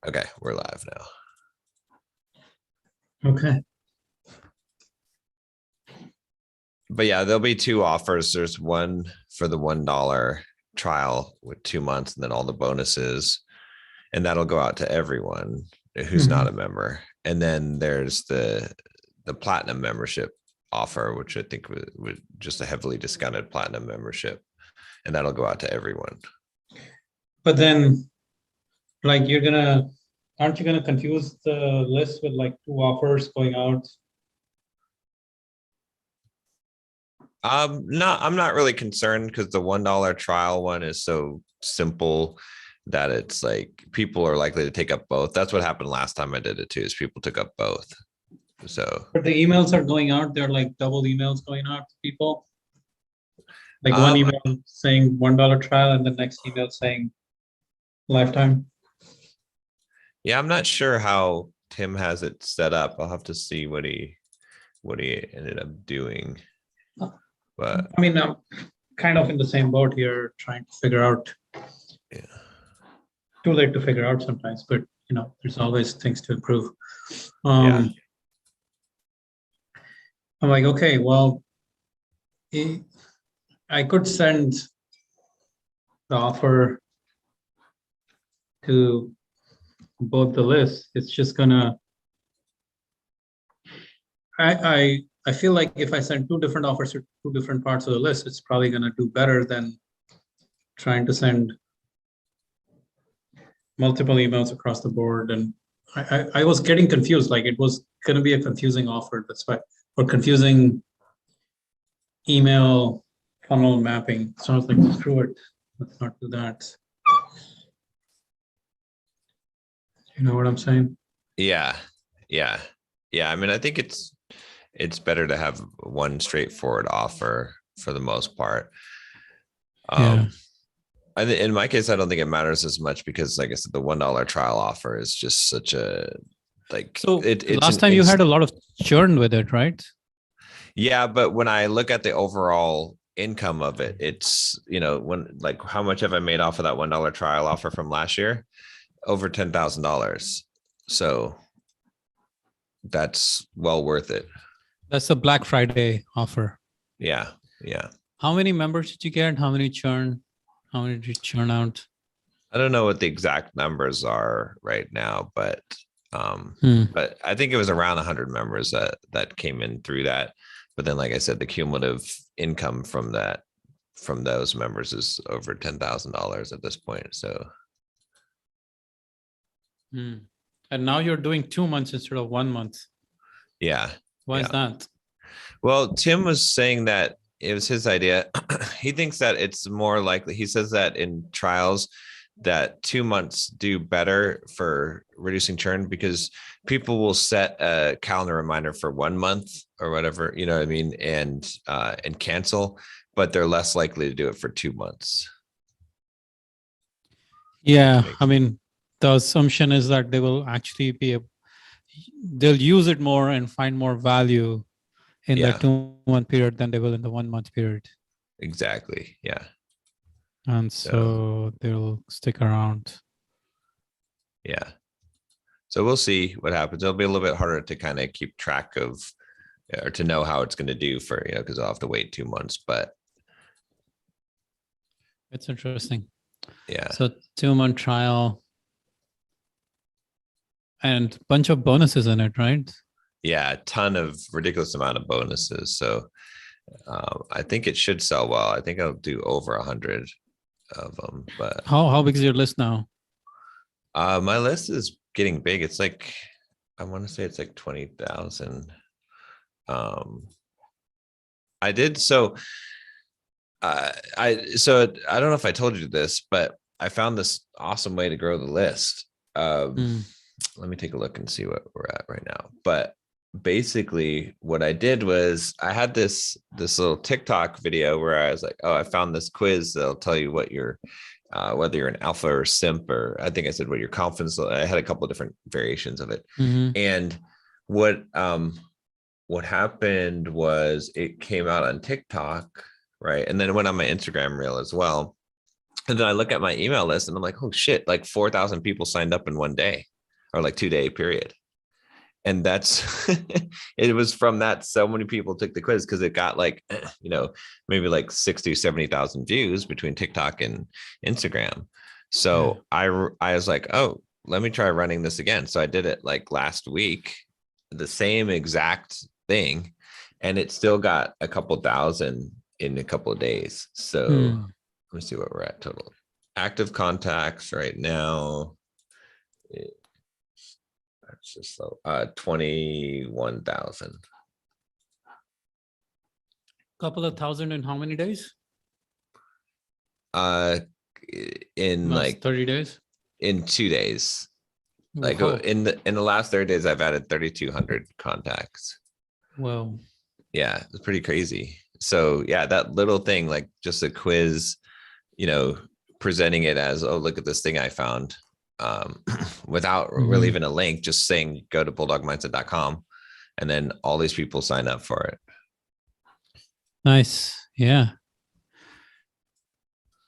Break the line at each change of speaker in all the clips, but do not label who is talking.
Okay, we're live now.
Okay.
But yeah, there'll be two offers. There's one for the $1 trial with 2 months and then all the bonuses. And that'll go out to everyone who's not a member. And then there's the platinum membership offer, which I think was just a heavily discounted platinum membership. And that'll go out to everyone.
But then, like, aren't you gonna confuse the list with like two offers going out?
No, I'm not really concerned because the $1 trial one is so simple that it's like people are likely to take up both. That's what happened last time I did it too, is people took up both. So
But the emails are going out, they're like double emails going out to people. Like one email saying $1 trial and the next email saying lifetime.
Yeah, I'm not sure how Tim has it set up. I'll have to see what he ended up doing. But
I mean, I'm kind of in the same boat here, trying to figure out.
Yeah.
Too late to figure out sometimes, but you know, there's always things to improve.
Yeah.
I'm like, okay, well, I could send the offer to both the lists. It's just gonna. I feel like if I send two different offers to two different parts of the list, it's probably gonna do better than trying to send multiple emails across the board. And I was getting confused, like it was gonna be a confusing offer. That's why, or confusing email funnel mapping. So I was like, screw it, let's not do that. You know what I'm saying?
Yeah. I mean, I think it's better to have one straightforward offer for the most part. In my case, I don't think it matters as much because, like I said, the $1 trial offer is just such a like.
So last time you had a lot of churn with it, right?
Yeah, but when I look at the overall income of it, it's, you know, when like how much have I made off of that $1 trial offer from last year? Over $10,000. So that's well worth it.
That's the Black Friday offer.
Yeah.
How many members did you get? How many churn? How many did you churn out?
I don't know what the exact numbers are right now, but but I think it was around 100 members that came in through that. But then, like I said, the cumulative income from those members is over $10,000 at this point. So.
And now you're doing 2 months instead of 1 month.
Yeah.
Why is that?
Well, Tim was saying that it was his idea. He thinks that it's more likely. He says that in trials that 2 months do better for reducing churn because people will set a calendar reminder for 1 month or whatever, you know what I mean? And cancel, but they're less likely to do it for 2 months.
Yeah. I mean, the assumption is that they will actually they'll use it more and find more value in that 2 month period than they will in the 1 month period.
Exactly. Yeah.
And so they'll stick around.
Yeah. So we'll see what happens. It'll be a little bit harder to kind of keep track of or to know how it's going to do for, you know, because I'll have to wait 2 months, but.
It's interesting.
Yeah.
So 2 month trial. And a bunch of bonuses in it, right?
Yeah, a ton of ridiculous amount of bonuses. So I think it should sell well. I think I'll do over 100 of them. But
how big is your list now?
My list is getting big. It's like, I want to say it's like 20,000. I did so. I don't know if I told you this, but I found this awesome way to grow the list. Let me take a look and see what we're at right now. But basically what I did was I had this little TikTok video where I was like, oh, I found this quiz that'll tell you what your whether you're an alpha or simp, or I think I said what your confidence. I had a couple of different variations of it. And what happened was it came out on TikTok, right? And then it went on my Instagram reel as well. And then I look at my email list and I'm like, oh shit, like 4,000 people signed up in one day. or like 2-day period. And that's it was from that so many people took the quiz because it got like, maybe like 60, 70,000 views between TikTok and Instagram. So I was like, oh, let me try running this again. So I did it like last week, the same exact thing, and it still got a couple thousand in a couple of days. So let me see what we're at total. Active contacts right now. That's just slow. 21,000.
Couple of thousand in how many days?
In
Last
like
30 days.
In 2 days. Like
Wow.
in the last 30 days, I've added 3,200 contacts.
Wow.
Yeah, it's pretty crazy. So yeah, that little thing, like just a quiz, presenting it as, oh, look at this thing I found, without really even a link, just saying go to bulldogmindset.com, and then all these people sign up for it.
Nice. Yeah.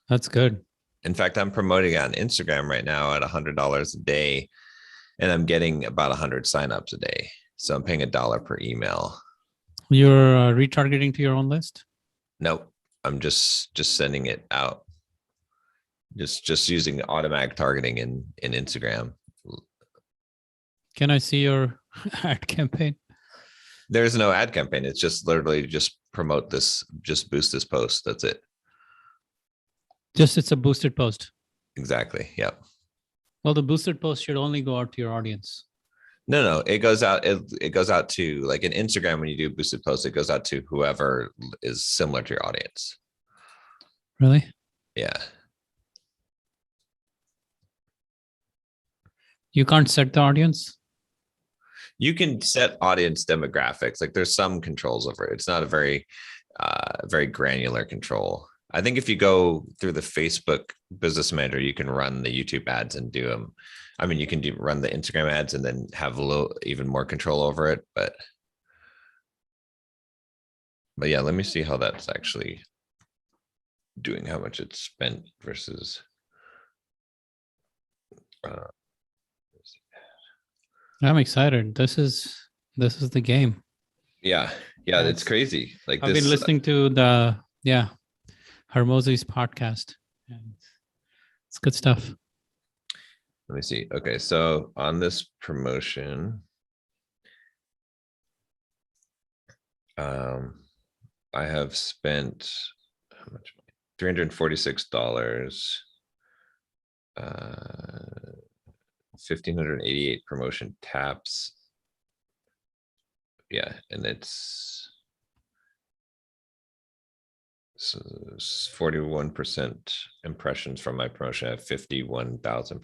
That's good.
In fact, I'm promoting it on Instagram right now at $100 a day, and I'm getting about 100 signups a day. So I'm paying $1 per email.
You're retargeting to your own list?
Nope. I'm just sending it out. Just using automatic targeting in Instagram.
Can I see your ad campaign?
There's no ad campaign. It's just literally just promote this, just boost this post. That's it.
Just it's a boosted post.
Exactly. Yep.
Well, the boosted post should only go out to your audience.
No, it goes out. It goes out to, like in Instagram, when you do boosted posts, it goes out to whoever is similar to your audience.
Really?
Yeah.
You can't set the audience?
You can set audience demographics. Like there's some controls over it. It's not a very granular control. I think if you go through the Facebook Business Manager, you can run the YouTube ads and do them. I mean, you can run the Instagram ads and then have a little even more control over it. But yeah, let me see how that's actually doing, how much it's spent versus.
I'm excited. This is the game.
Yeah, it's crazy. Like
I've been listening to the Hermosi's podcast. And it's good stuff.
Let me see. Okay, so on this promotion, I have spent how much money? $346. 1,588 promotion taps. Yeah, and it's 41% impressions from my promotion. I have 51,000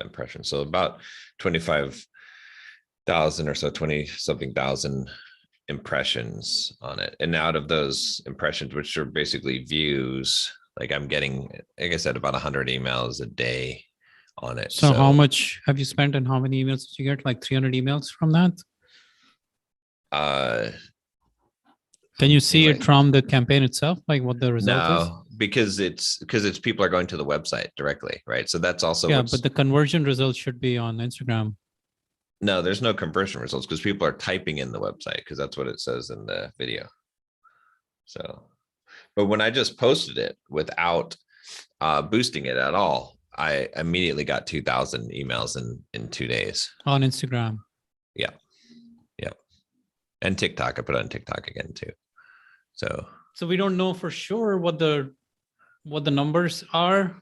impressions, so about 25,000 or so, 20 something thousand impressions on it. And out of those impressions, which are basically views, like I'm getting, like I said, about 100 emails a day on it.
So how much have you spent and how many emails did you get? Like 300 emails from that? Can you see it from the campaign itself, like what the result is?
No, because it's people are going to the website directly, right? So that's also
but the conversion results should be on Instagram.
No, there's no conversion results because people are typing in the website, because that's what it says in the video. So, but when I just posted it without boosting it at all, I immediately got 2,000 emails in 2 days
on Instagram.
Yeah. And TikTok, I put on TikTok again too. So
we don't know for sure what the numbers are,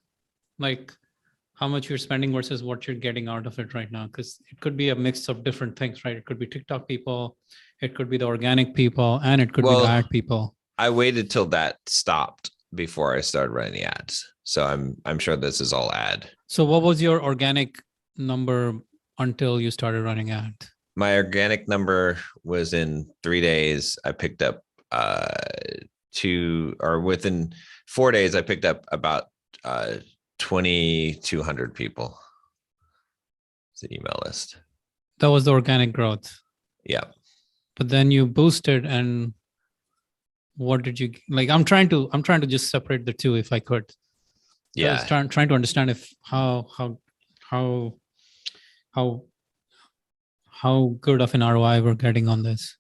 like how much you're spending versus what you're getting out of it right now, because it could be a mix of different things, right? It could be TikTok people, it could be the organic people, and it could be the ad people.
I waited till that stopped before I started running the ads. So I'm sure this is all ad.
So what was your organic number until you started running ads?
My organic number was in 3 days. I picked up within 4 days, I picked up about 2,200 people. It's an email list.
That was the organic growth.
Yeah.
But then you boosted, and what did you like? I'm trying to just separate the two if I could.
Yeah.
I was trying to understand if how how good of an ROI we're getting on this.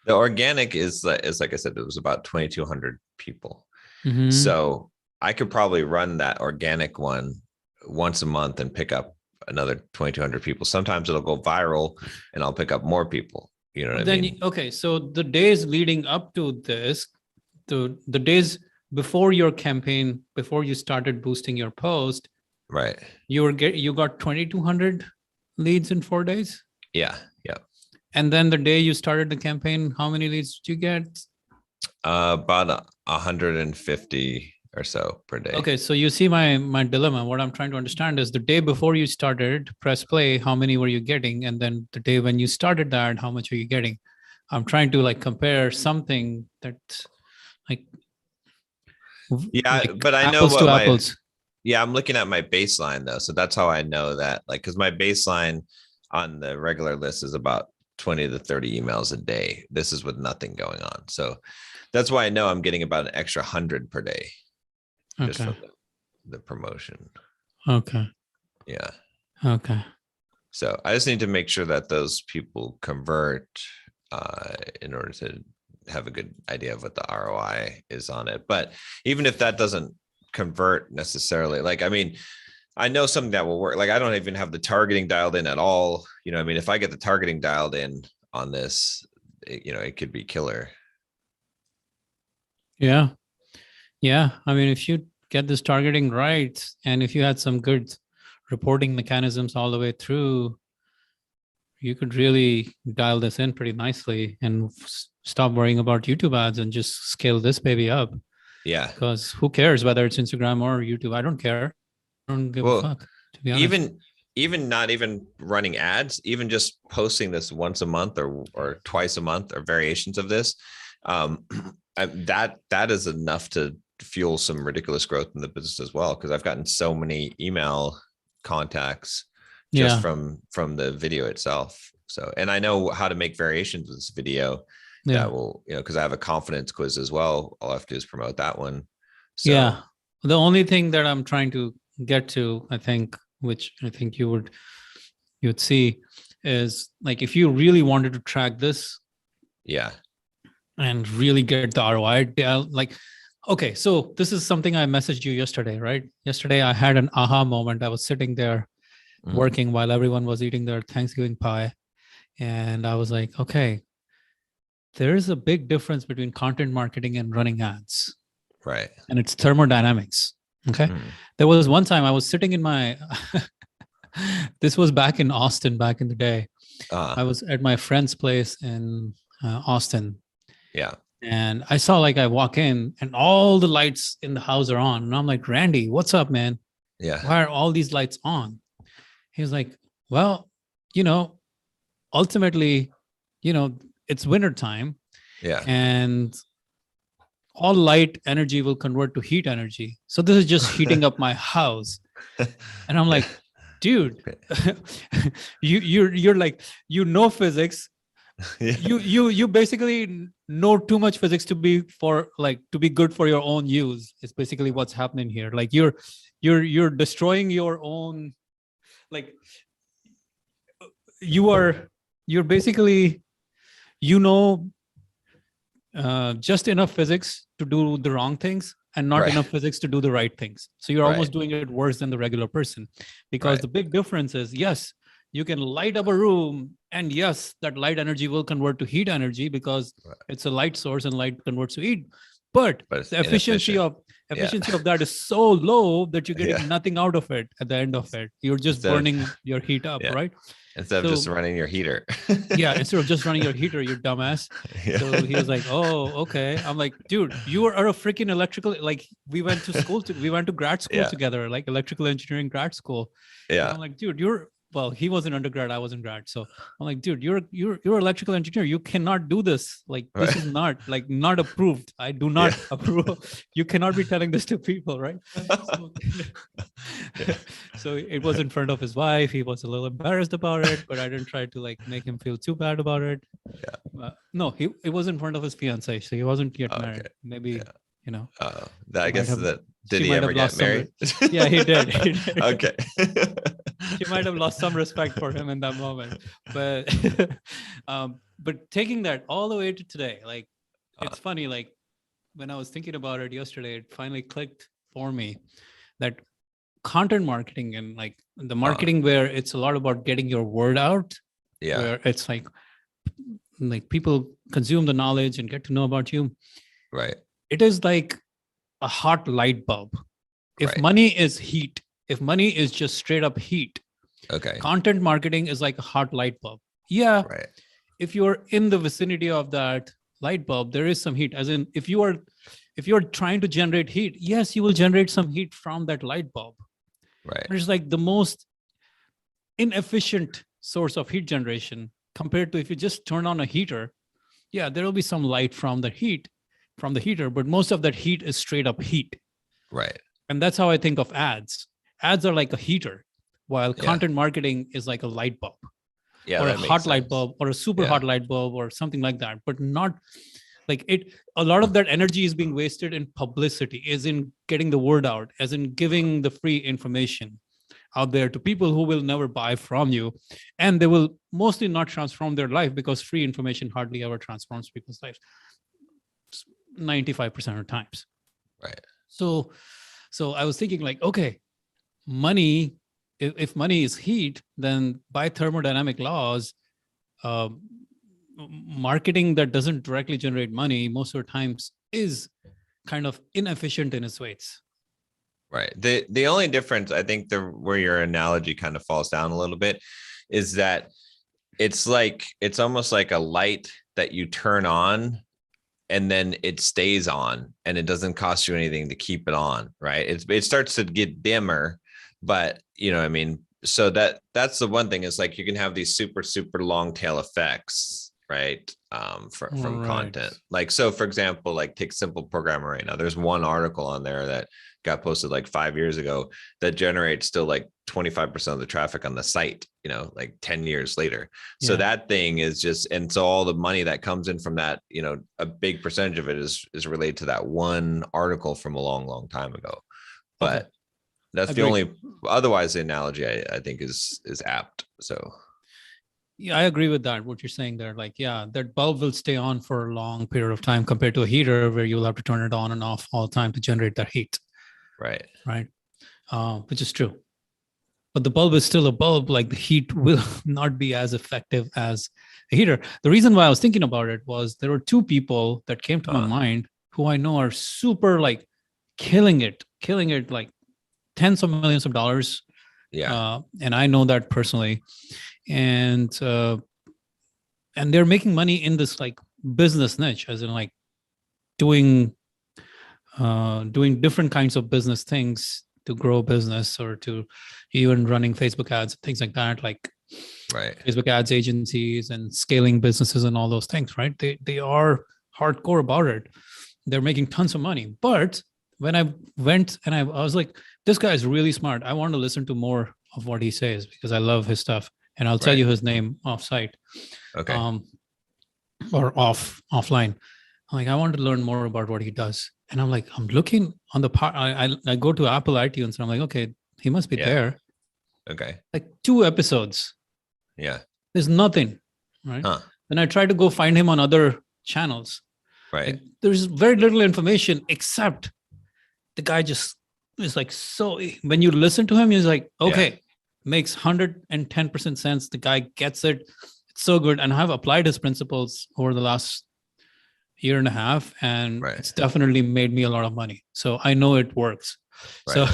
The organic is like I said, it was about 2,200 people.
Mhm.
So I could probably run that organic one once a month and pick up another 2,200 people. Sometimes it'll go viral and I'll pick up more people. You know what I mean?
Okay, so the days leading up to this, the days before your campaign, before you started boosting your post,
Right.
you got 2,200 leads in 4 days.
Yeah. Yeah.
And then the day you started the campaign, how many leads did you get?
About 150 or so per day.
Okay, so you see my dilemma. What I'm trying to understand is the day before you started press play, how many were you getting? And then the day when you started that, how much are you getting? I'm trying to like compare something that's like
Yeah,
like
but I know
apples
what
to
my
apples.
yeah, I'm looking at my baseline though. So that's how I know that, like, because my baseline on the regular list is about 20 to 30 emails a day. This is with nothing going on. So that's why I know I'm getting about an extra 100 per day just
Okay.
from the promotion.
Okay.
Yeah.
Okay.
So I just need to make sure that those people convert in order to have a good idea of what the ROI is on it. But even if that doesn't convert necessarily, like, I mean, I know something that will work. Like, I don't even have the targeting dialed in at all. You know, I mean, if I get the targeting dialed in on this, it could be killer.
Yeah. Yeah. I mean, if you get this targeting right, and if you had some good reporting mechanisms all the way through, you could really dial this in pretty nicely and stop worrying about YouTube ads and just scale this baby up.
Yeah.
Because who cares whether it's Instagram or YouTube? I don't care. I don't give a
Well,
fuck, to be honest.
even not even running ads, even just posting this once a month or twice a month or variations of this, that is enough to fuel some ridiculous growth in the business as well. Because I've gotten so many email contacts just
Yeah.
from the video itself. So, and I know how to make variations of this video
Yeah.
that will, because I have a confidence quiz as well. All I have to do is promote that one. So,
Yeah. The only thing that I'm trying to get to, I think, which I think you'd see, is like if you really wanted to track this
yeah.
and really get the ROI, like, okay, so this is something I messaged you yesterday, right? Yesterday, I had an aha moment. I was sitting there working while everyone was eating their Thanksgiving pie. And I was like, okay, there's a big difference between content marketing and running ads.
Right.
And it's thermodynamics. Okay. There was one time I was sitting in my, this was back in Austin, back in the day. I was at my friend's place in Austin.
Yeah.
And I saw like I walk in and all the lights in the house are on. And I'm like, Randy, what's up, man?
Yeah.
Why are all these lights on? He was like, well, ultimately, it's winter time.
Yeah.
And all light energy will convert to heat energy. So this is just heating up my house. And I'm like, dude, you're like, physics.
Yeah.
You basically know too much physics to be good for your own use. It's basically what's happening here. Like you're destroying your own, like you're basically, just enough physics to do the wrong things and not enough physics to do the right things. So you're almost doing it worse than the regular person, because the big difference is, yes, you can light up a room, and yes, that light energy will convert to heat energy because it's a light source and light converts to heat. But the efficiency of that is so low that you're getting nothing out of it at the end of it. You're just burning your heat up, right?
Instead of just running your heater.
Instead of just running your heater, you dumbass. So he was like, oh, okay. I'm like, dude, you are a freaking electrical, like we went to grad school together, like electrical engineering grad school.
Yeah.
And I'm like, dude, well, he was an undergrad, I was in grad. So I'm like, dude, you're an electrical engineer. You cannot do this. Like, this is not approved. I do not approve. You cannot be telling this to people, right? So it was in front of his wife. He was a little embarrassed about it, but I didn't try to make him feel too bad about it. No, it was in front of his fiance. So he wasn't yet married. Maybe,
I guess that, did he ever get married?
Yeah, he did.
Okay.
she might have lost some respect for him in that moment. But but taking that all the way to today, like it's funny, like when I was thinking about it yesterday, it finally clicked for me that content marketing and like the marketing where it's a lot about getting your word out, where it's like people consume the knowledge and get to know about you.
Right.
It is like a hot light bulb. If money is heat, if money is just straight up heat, content marketing is like a hot light bulb. Yeah.
Right.
If you're in the vicinity of that light bulb, there is some heat. As in, if you're trying to generate heat, yes, you will generate some heat from that light bulb.
Right.
It's like the most inefficient source of heat generation compared to if you just turn on a heater. Yeah, there will be some light from the heater, but most of that heat is straight up heat.
Right.
And that's how I think of ads. Ads are like a heater, while content marketing is like a light bulb.
Yeah,
or a hot light bulb or a super hot light bulb or something like that, but not like it. A lot of that energy is being wasted in publicity, is in getting the word out, as in giving the free information out there to people who will never buy from you, and they will mostly not transform their life, because free information hardly ever transforms people's lives 95% of times.
Right.
So I was thinking like, okay, money, if money is heat, then by thermodynamic laws, marketing that doesn't directly generate money most of the times is kind of inefficient in its weights.
Right. The only difference, I think, where your analogy kind of falls down a little bit, is that it's almost like a light that you turn on and then it stays on and it doesn't cost you anything to keep it on. Right. It starts to get dimmer, but you know what I mean? So that's the one thing, is like you can have these super, super long tail effects, right? From content. Like, so for example, like take Simple Programmer right now. There's one article on there that got posted like 5 years ago that generates still like 25% of the traffic on the site, you know, like 10 years later. So that thing is just, and so all the money that comes in from that, you know, a big percentage of it is related to that one article from a long, long time ago. But that's the only, otherwise the analogy I think is apt. So
yeah, I agree with that. What you're saying there, like, yeah, that bulb will stay on for a long period of time compared to a heater where you'll have to turn it on and off all the time to generate that heat.
Right.
Which is true. But the bulb is still a bulb. Like the heat will not be as effective as a heater. The reason why I was thinking about it was there were two people that came to my mind who I know are super like killing it like tens of millions of dollars.
Yeah.
And I know that personally. And they're making money in this like business niche, as in like doing different kinds of business things to grow business, or to even running Facebook ads, things like that, like Facebook ads agencies and scaling businesses and all those things, right? They are hardcore about it. They're making tons of money. But when I went and I was like, this guy is really smart. I want to listen to more of what he says because I love his stuff. And I'll tell you his name off site.
Okay.
Or offline. I'm like, I want to learn more about what he does. And I'm like, I'm looking on the part. I go to Apple iTunes and I'm like, okay, he must be there.
Okay.
Like 2 episodes.
Yeah.
There's nothing. Right. Then I try to go find him on other channels.
Right.
Like, there's very little information except the guy just is like, so when you listen to him, he's like, okay, makes 110% sense. The guy gets it. It's so good. And I've applied his principles over the last year and a half, and it's definitely made me a lot of money. So I know it works. So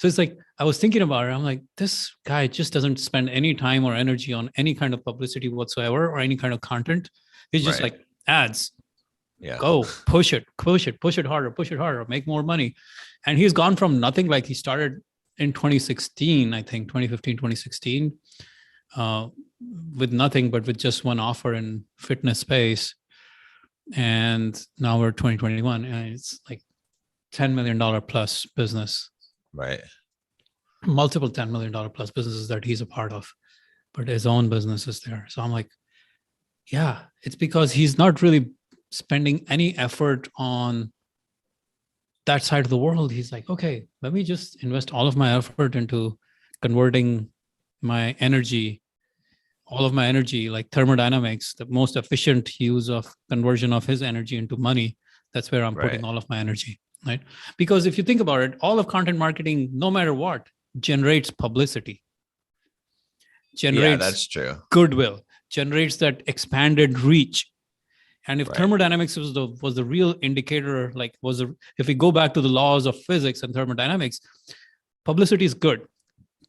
it's like, I was thinking about it. I'm like, this guy just doesn't spend any time or energy on any kind of publicity whatsoever or any kind of content. He's just like, ads.
Yeah.
Go push it harder, make more money. And he's gone from nothing. Like he started in 2016, I think 2015, 2016, with nothing, but with just one offer in fitness space. And now we're 2021 and it's like $10 million plus business,
right?
Multiple $10 million plus businesses that he's a part of, but his own business is there. So I'm like, yeah, it's because he's not really spending any effort on that side of the world. He's like, okay, let me just invest all of my effort into converting my energy, all of my energy, like thermodynamics, the most efficient use of conversion of his energy into money, that's where I'm putting all of my energy, right? Because if you think about it, all of content marketing, no matter what, generates publicity, generates
that's true.
goodwill, generates that expanded reach. And if
Right.
thermodynamics was the real indicator, like if we go back to the laws of physics and thermodynamics, publicity is good,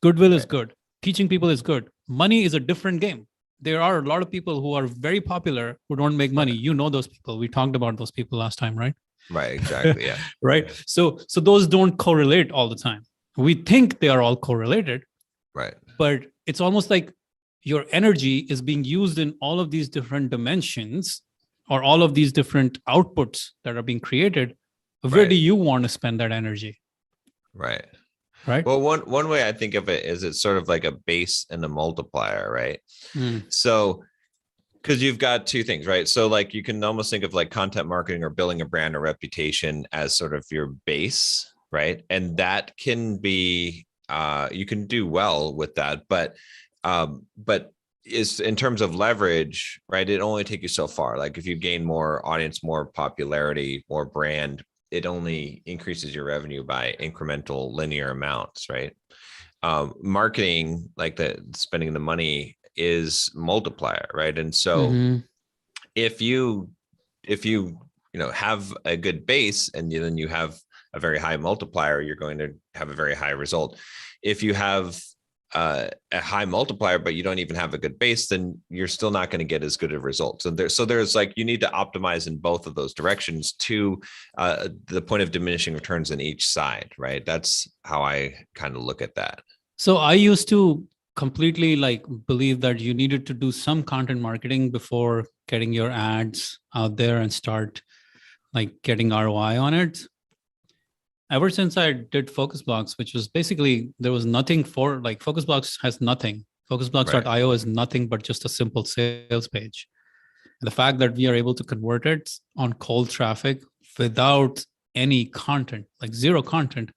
goodwill is good, teaching people is good. Money is a different game. There are a lot of people who are very popular who don't make money. You know those people. We talked about those people last time, right?
Right, exactly. Yeah.
Right. So those don't correlate all the time. We think they are all correlated.
Right.
But it's almost like your energy is being used in all of these different dimensions or all of these different outputs that are being created. Where do you want to spend that energy?
Right.
Right.
Well, one way I think of it is it's sort of like a base and a multiplier, right? So, because you've got two things, right? So like you can almost think of like content marketing or building a brand or reputation as sort of your base, right? And that can be, you can do well with that, but is in terms of leverage, right? It only take you so far. Like if you gain more audience, more popularity, more brand, it only increases your revenue by incremental linear amounts, right? Marketing, like the spending the money, is multiplier, right? And so if you have a good base and then you have a very high multiplier, you're going to have a very high result. If you have a high multiplier, but you don't even have a good base, then you're still not going to get as good of results. So there's like, you need to optimize in both of those directions to the point of diminishing returns in each side, right? That's how I kind of look at that. So
I used to completely like believe that you needed to do some content marketing before getting your ads out there and start like getting ROI on it. Ever since I did Focus Blocks, which was basically, there was nothing for like Focus Blocks has nothing. Focusblocks.io is nothing but just a simple sales page. And the fact that we are able to convert it on cold traffic without any content, like zero content,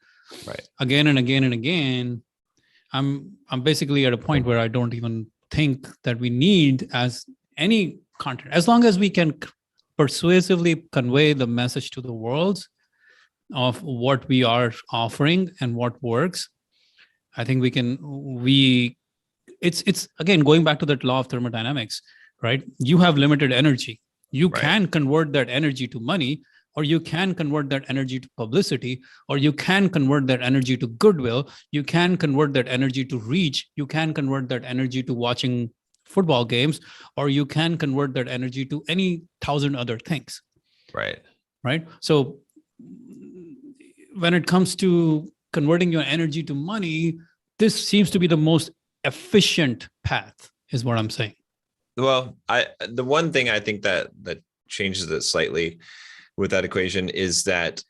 again and again and again, I'm basically at a point where I don't even think that we need as any content, as long as we can persuasively convey the message to the world of what we are offering and what works. I think it's again, going back to that law of thermodynamics, right? You have limited energy. You can convert that energy to money, or you can convert that energy to publicity, or you can convert that energy to goodwill. You can convert that energy to reach. You can convert that energy to watching football games, or you can convert that energy to any 1,000 other things. Right. So when it comes to converting your energy to money, this seems to be the most efficient path, is what I'm saying.
Well, the one thing I think that changes it slightly with that equation is that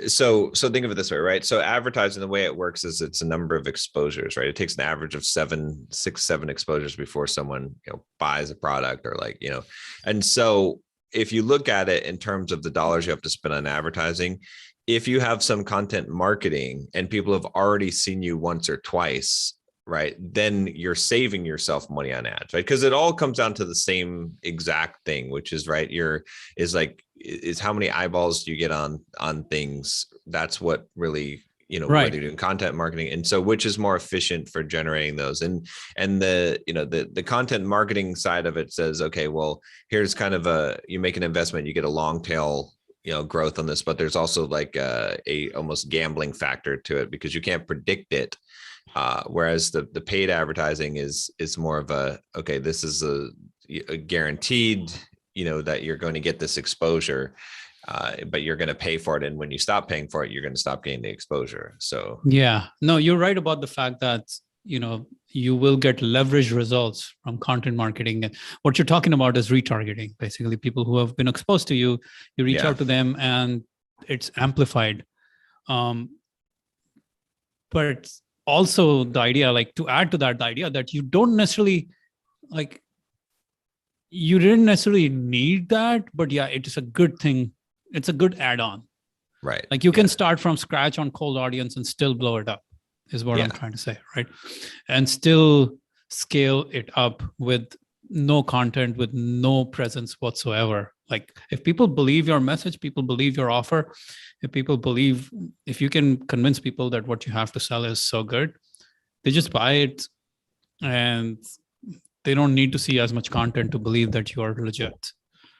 so think of it this way, right? So advertising, the way it works is it's a number of exposures, right? It takes an average of 7 exposures before someone buys a product, or and so if you look at it in terms of the dollars you have to spend on advertising, if you have some content marketing and people have already seen you once or twice, right, then you're saving yourself money on ads, right? Because it all comes down to the same exact thing, which is is how many eyeballs do you get on things? That's what really, whether you're doing content marketing. And so which is more efficient for generating those? And the content marketing side of it says, okay, well, here's kind of you make an investment, you get a long tail growth on this, but there's also like a almost gambling factor to it because you can't predict it. Whereas the paid advertising is more of okay, this is a guaranteed, that you're going to get this exposure, but you're going to pay for it. And when you stop paying for it, you're going to stop getting the exposure. So
yeah, no, you're right about the fact that, you will get leveraged results from content marketing. And what you're talking about is retargeting. Basically, people who have been exposed to you, you reach out to them and it's amplified. But also the idea, like to add to that, the idea that you don't necessarily you didn't necessarily need that, but yeah, it is a good thing. It's a good add-on.
Right.
Like you can start from scratch on cold audience and still blow it up. is what I'm
Yeah.
trying to say, right? And still scale it up with no content, with no presence whatsoever. Like if people believe your message, people believe your offer, if you can convince people that what you have to sell is so good, they just buy it, and they don't need to see as much content to believe that you are legit.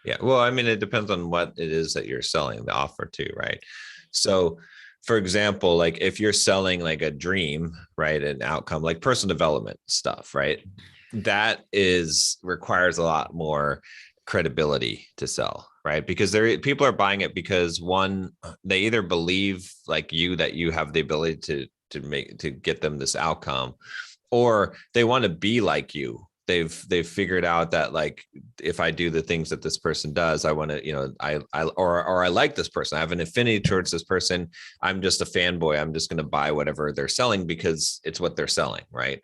Yeah. Well, I mean, it depends on what it is that you're selling the offer to, right? So, for example, like if you're selling like a dream, right, an outcome, like personal development stuff, right, that requires a lot more credibility to sell, right? Because people are buying it because one, they either believe like you that you have the ability to get them this outcome, or they want to be like you. They've figured out that like if I do the things that this person does, I want to, or I like this person. I have an affinity towards this person. I'm just a fanboy. I'm just going to buy whatever they're selling because it's what they're selling, right?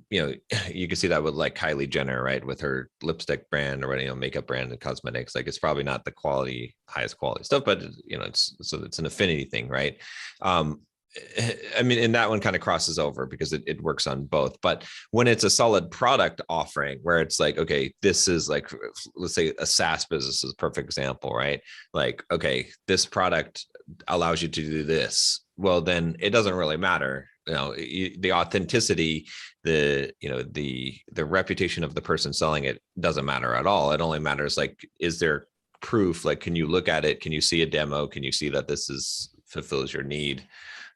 You can see that with like Kylie Jenner, right, with her lipstick brand or makeup brand and cosmetics. Like it's probably not the highest quality stuff, but it's an affinity thing, right? I mean, and that one kind of crosses over because it works on both. But when it's a solid product offering where it's like, okay, this is like, let's say a SaaS business is a perfect example, right? Like, okay, this product allows you to do this. Well, then it doesn't really matter. The authenticity, the reputation of the person selling it doesn't matter at all. It only matters like, is there proof? Like, can you look at it? Can you see a demo? Can you see that this fulfills your need?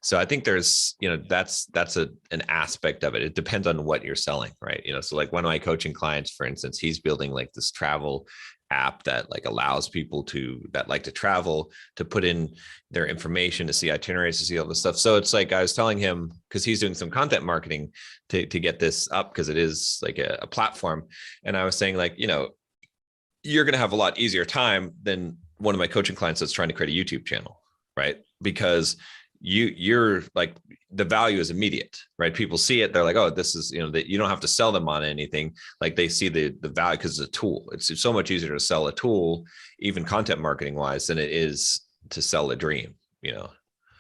So I think there's, that's an aspect of it. It depends on what you're selling, right? So like one of my coaching clients, for instance, he's building like this travel app that like allows people that like to travel to put in their information, to see itineraries, to see all this stuff. So it's like, I was telling him, because he's doing some content marketing to get this up, because it is like a platform. And I was saying like, you're going to have a lot easier time than one of my coaching clients that's trying to create a YouTube channel, right? Because you're like, the value is immediate, right? People see it. They're like, oh, this is, that you don't have to sell them on anything. Like they see the value because it's a tool. It's so much easier to sell a tool, even content marketing wise, than it is to sell a dream,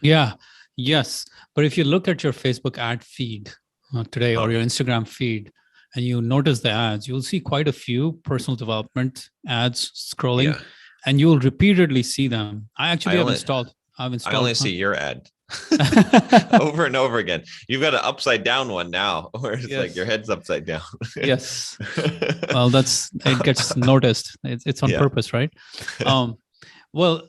Yeah. Yes. But if you look at your Facebook ad feed today or your Instagram feed, and you notice the ads, you'll see quite a few personal development ads scrolling, and you'll repeatedly see them. I've installed.
I only see your ad over and over again. You've got an upside down one now, where it's like your head's upside down.
Yes. Well, it gets noticed. It's on purpose, right? Well,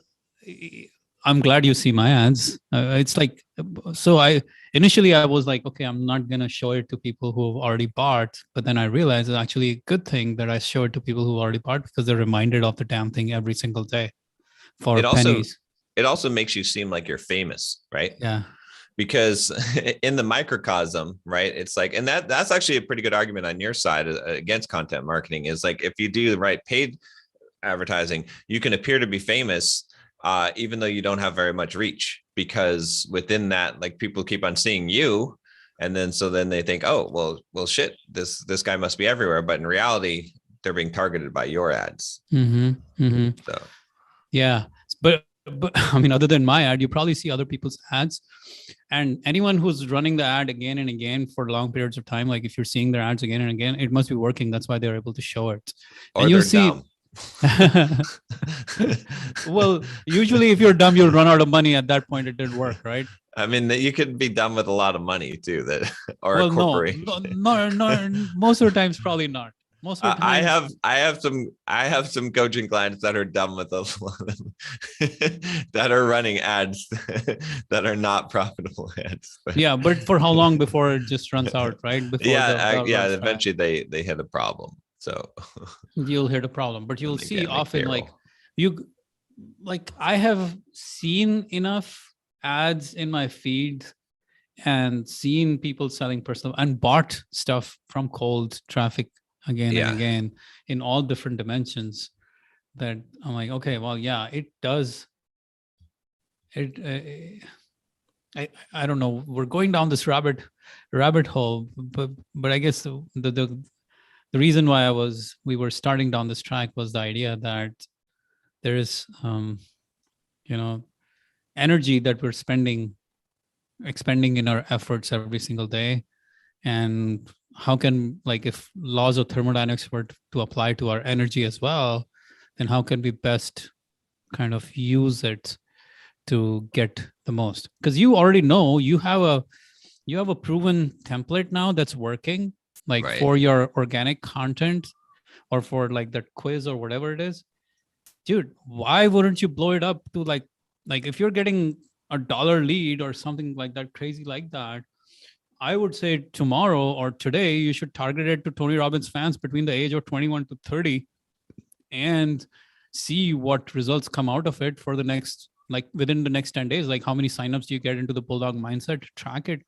I'm glad you see my ads. It's like, so initially I was like, okay, I'm not going to show it to people who have already bought. But then I realized it's actually a good thing that I show it to people who already bought, because they're reminded of the damn thing every single day for pennies.
It also makes you seem like you're famous, right?
Yeah.
Because in the microcosm, right, it's like, and that's actually a pretty good argument on your side against content marketing, is like, if you do the right paid advertising, you can appear to be famous, even though you don't have very much reach, because within that, like, people keep on seeing you. And then they think, oh, well, shit, this guy must be everywhere. But in reality, they're being targeted by your ads.
Mm-hmm. Mm-hmm.
So,
yeah. But I mean, other than my ad, you probably see other people's ads, and anyone who's running the ad again and again for long periods of time, like if you're seeing their ads again and again, it must be working. That's why they're able to show it.
Or and you'll see. Dumb.
Well, usually if you're dumb, you'll run out of money. At that point, it didn't work, right?
I mean, you could be dumb with a lot of money too, or a corporation.
No, most of the times, probably not. Most of the time,
I have some coaching clients that are dumb with a lot of that are running ads that are not profitable ads.
Yeah, but for how long before it just runs out, right? Before
eventually they hit a problem. So
you'll hit a problem, but you'll see often I have seen enough ads in my feed and seen people selling personal and bought stuff from cold traffic again and again in all different dimensions, that I'm like, okay, well, yeah, it does. I don't know. We're going down this rabbit hole, but I guess the reason why we were starting down this track was the idea that there is energy that we're spending expending in our efforts every single day, and how can, like, if laws of thermodynamics were to apply to our energy as well, then how can we best kind of use it to get the most? Because you already know you have a proven template now that's working, like
Right.
for your organic content or for like that quiz or whatever it is. Dude, why wouldn't you blow it up to like if you're getting $1 lead or something like that, crazy like that, I would say tomorrow or today you should target it to Tony Robbins fans between the age of 21 to 30 and see what results come out of it for the next, like within the next 10 days. Like how many signups do you get into the Bulldog mindset? Track it.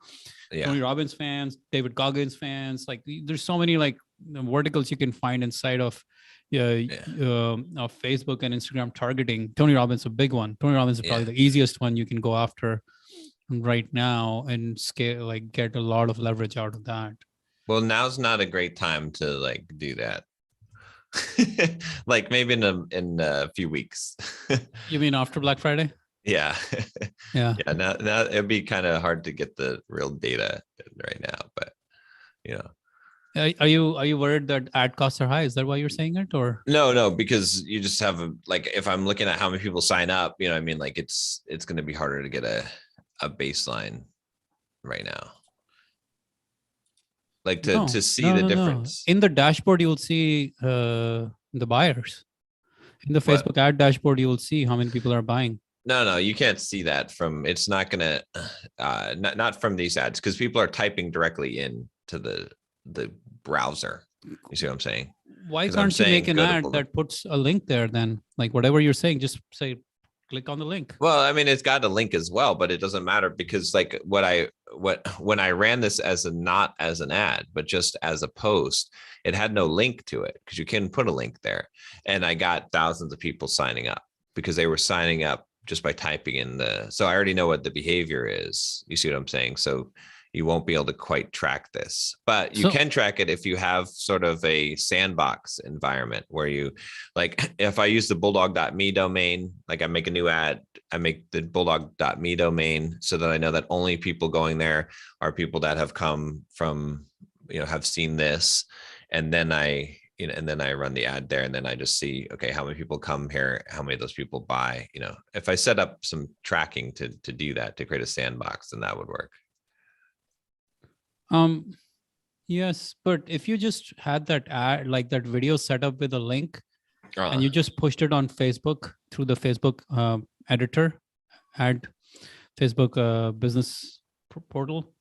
Yeah.
Tony Robbins fans, David Goggins fans, like there's so many like verticals you can find inside of of Facebook and Instagram targeting. Tony Robbins, a big one. Tony Robbins is probably the easiest one you can go after right now and scale, like get a lot of leverage out of that.
Well, now's not a great time to like do that. Like maybe in a few weeks.
You mean after Black Friday?
Yeah.
Yeah.
Yeah. Now it'd be kind of hard to get the real data right now, but you know.
Are you worried that ad costs are high? Is that why you're saying it? Or
no, because you just have like, if I'm looking at how many people sign up, you know, I mean, like it's going to be harder to get a baseline right now. Like to see the difference.
In the dashboard, you'll see the buyers. In the Facebook ad dashboard, you will see how many people are buying.
No, you can't see that from, it's not gonna not from these ads, because people are typing directly into the browser. You see what I'm saying?
Why can't you make an ad that puts a link there then? Like whatever you're saying, just say click on the link.
Well, I mean, it's got a link as well, but it doesn't matter, because like when I ran this as not as an ad, but just as a post, it had no link to it because you can put a link there. And I got thousands of people signing up because they were signing up just by typing in so I already know what the behavior is. You see what I'm saying? So you won't be able to quite track this, but you can track it if you have sort of a sandbox environment where you, like, if I use the bulldog.me domain, like I make a new ad, I make the bulldog.me domain so that I know that only people going there are people that have come from, have seen this. And then I run the ad there, and then I just see, okay, how many people come here, how many of those people buy. If I set up some tracking to do that, to create a sandbox, then that would work.
Yes, but if you just had that ad, like that video set up with a link, and you just pushed it on Facebook through the Facebook editor, ad Facebook business portal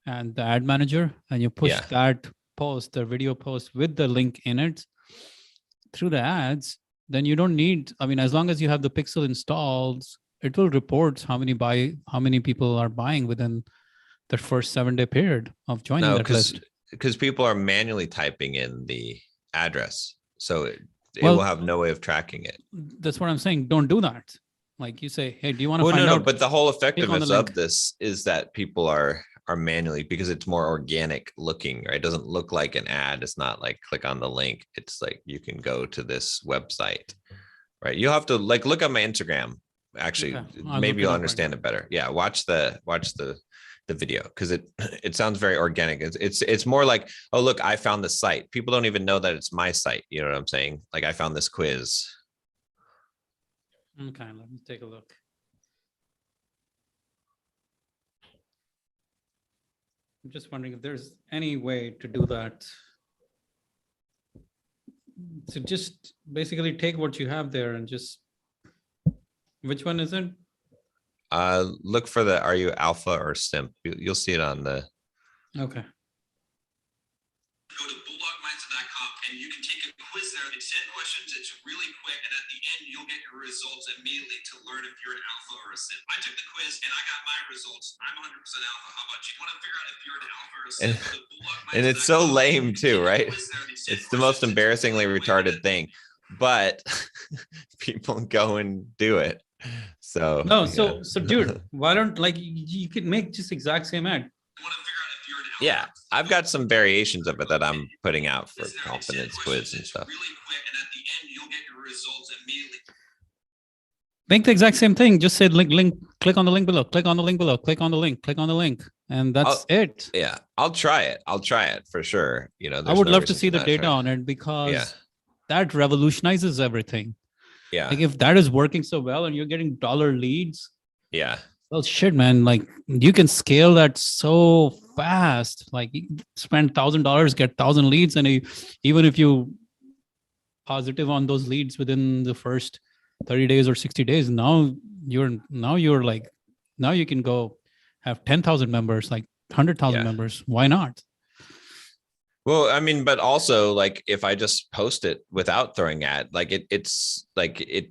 and the ad manager, and you push that post, the video post with the link in it through the ads, then you don't need, as long as you have the pixel installed, it will report how many people are buying within the first 7-day period of joining that list.
Because people are manually typing in the address, so it will have no way of tracking it.
That's what I'm saying. Don't do that. Like you say, hey, do you want to find out?
But the whole effectiveness of this is that people are manually, because it's more organic looking, right? It doesn't look like an ad. It's not like click on the link. It's like you can go to this website, right? You'll have to like look at my Instagram. Actually, maybe you'll understand it better. Yeah, watch the video, because it sounds very organic. It's more like, oh look, I found the site. People don't even know that it's my site. You know what I'm saying? Like I found this quiz.
Okay, let me take a look. I'm just wondering if there's any way to do that. So just basically take what you have there and just, which one is it?
Look for the, are you alpha or simp? You'll see it on the.
Okay.
Go to bulldogmindset.com and you can take a quiz there. It's 10 questions. It's really quick. And at the end, you'll get your results immediately to learn if you're an alpha or a simp. I took the quiz and I got my results. I'm 100% alpha. How about you? Want to figure out if you're an alpha or a simp?
And it's so lame too, right? It's the most embarrassingly retarded thing, but people go and do it. So
no, so dude, why don't, like, you could make just exact same ad.
Yeah, I've got some variations of it that I'm putting out for confidence quiz and stuff.
Really quick, and at the end, you'll get your results immediately.
Make the exact same thing. Just say link, click on the link below, click on the link below, click on the link, click on the link. And that's it.
Yeah, I'll try it. I'll try it for sure. You know,
I
there's
would
no
love to
reason
see the
not
data
try.
on it because
Yeah.
that revolutionizes everything.
Yeah.
Like if that is working so well and you're getting dollar leads,
Yeah.
well, shit, man, like you can scale that so fast. Like you spend $1,000, get 1,000 leads. And even if you positive on those leads within the first 30 days or 60 days, now you're like, now you can go have 10,000 members, like 100,000
Yeah.
members. Why not?
Well, I mean, but also like if I just post it without throwing ad, like it's like it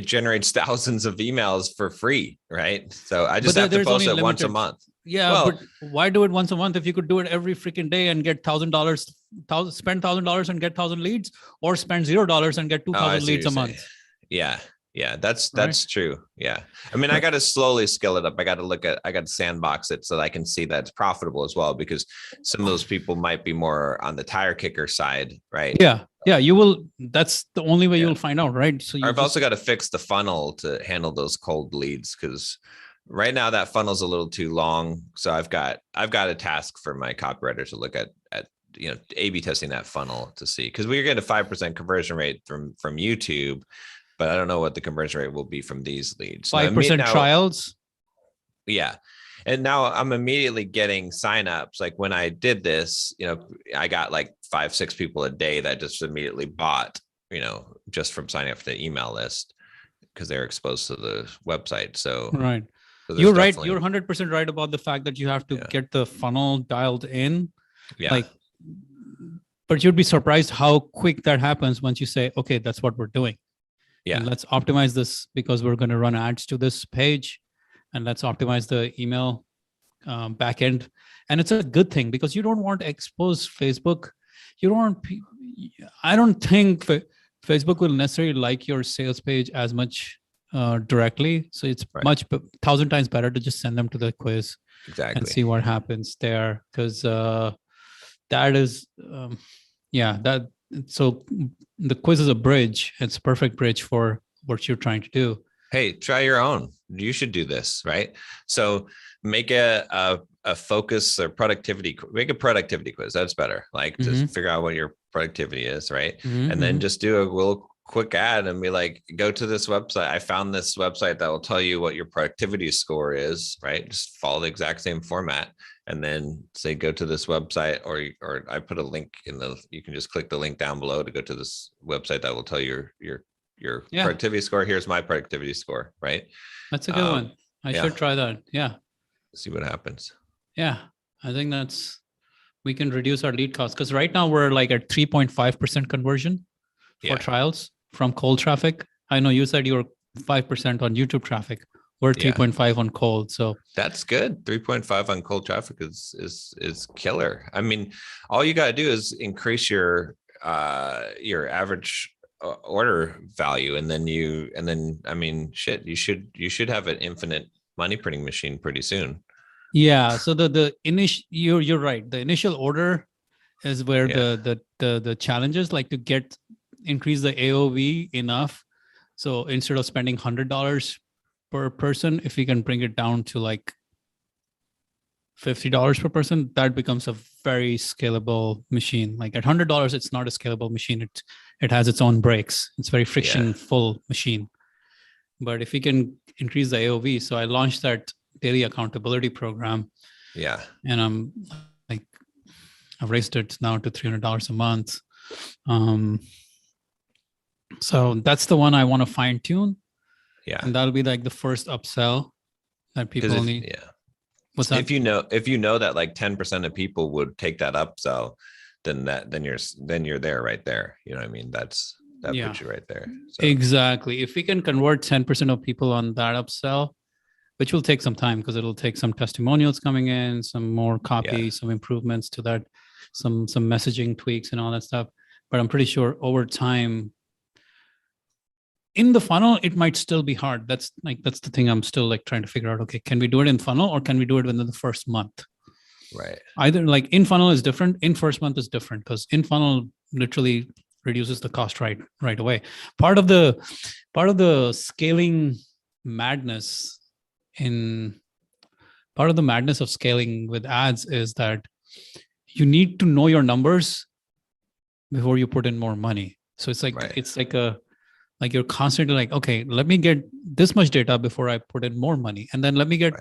generates thousands of emails for free, right? So I just
But
have to
there's
post
only
it once a
limited-
month.
Yeah,
Well-
but why do it once a month if you could do it every freaking day and get $1,000, spend $1,000 and get 1,000 leads, or spend $0 and get
Oh, I
2,000
see what
leads a
you're
month?
saying. Yeah. Yeah, that's
Right.
true. Yeah. I mean, I got to slowly scale it up. I got to sandbox it so that I can see that it's profitable as well, because some of those people might be more on the tire kicker side, right?
Yeah, you will. That's the only way
Yeah.
you'll find out, right? So
I've also got to fix the funnel to handle those cold leads, because right now that funnel's a little too long. So I've got a task for my copywriter to look at A/B testing that funnel to see, because we're getting a 5% conversion rate from YouTube, but I don't know what the conversion rate will be from these leads.
5% trials.
Yeah. And now I'm immediately getting signups. Like when I did this, I got like 5-6 people a day that just immediately bought, just from signing up for the email list because they're exposed to the website. So,
Right.
so
You're right.
definitely-
You're 100% right about the fact that you have to
Yeah.
get the funnel dialed in.
Yeah.
Like, but you'd be surprised how quick that happens once you say, okay, that's what we're doing.
Yeah.
And let's optimize this because we're going to run ads to this page, and let's optimize the email backend. And it's a good thing because you don't want to expose Facebook. You don't want, I don't think Facebook will necessarily like your sales page as much directly. So it's
Right.
much 1,000 times better to just send them to the quiz
Exactly.
and see what happens there. Because that is, so the quiz is a bridge. It's a perfect bridge for what you're trying to do.
Hey, try your own. You should do this, right? So make a focus or make a productivity quiz. That's better. Like just figure out what your productivity is, right? And then just do a little quick ad and be like, go to this website. I found this website that will tell you what your productivity score is, right? Just follow the exact same format. And then say, go to this website, or I put a link you can just click the link down below to go to this website that will tell you your productivity score. Here's my productivity score, right?
That's a good one. I should try that. Yeah.
See what happens.
Yeah. I think we can reduce our lead costs because right now we're like at 3.5% conversion for trials from cold traffic. I know you said you were 5% on YouTube traffic. We're 3.5 on cold. So
that's good. 3.5 on cold traffic is killer. I mean, all you got to do is increase your average order value, and then I mean, shit, you should have an infinite money printing machine pretty soon.
Yeah. So the initial, you're right. The initial order is where the challenge is, like to increase the AOV enough. So instead of spending $100 per person, if we can bring it down to like $50 per person, that becomes a very scalable machine. Like at $100, it's not a scalable machine. It has its own breaks. It's very friction-full machine. But if we can increase the AOV, so I launched that daily accountability program.
Yeah.
And I'm like, I've raised it now to $300 a month. So that's the one I want to fine tune.
Yeah.
And that'll be like the first upsell that people need.
Yeah.
What's that?
If you know that like 10% of people would take that upsell, then you're there right there. You know what I mean? That puts you right there. So.
Exactly. If we can convert 10% of people on that upsell, which will take some time because it'll take some testimonials coming in, some more copy, some improvements to that, some messaging tweaks and all that stuff. But I'm pretty sure over time, in the funnel, it might still be hard. That's the thing I'm still like trying to figure out. Okay, can we do it in funnel or can we do it within the first month?
Right.
Either like in funnel is different, in first month is different because in funnel literally reduces the cost right away. Part of the scaling madness of scaling with ads is that you need to know your numbers before you put in more money. So it's like, like you're constantly like, okay, let me get this much data before I put in more money. And then let me get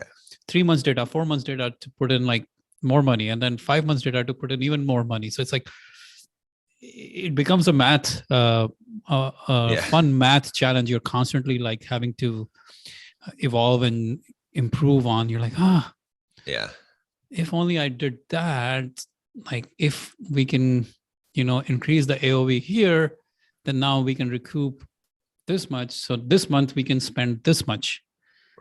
3 months data, 4 months data to put in like more money. And then 5 months data to put in even more money. So it's like, it becomes a fun math challenge. You're constantly like having to evolve and improve on. You're like, if only I did that, like if we can, increase the AOV here, then now we can recoup this much. So this month we can spend this much.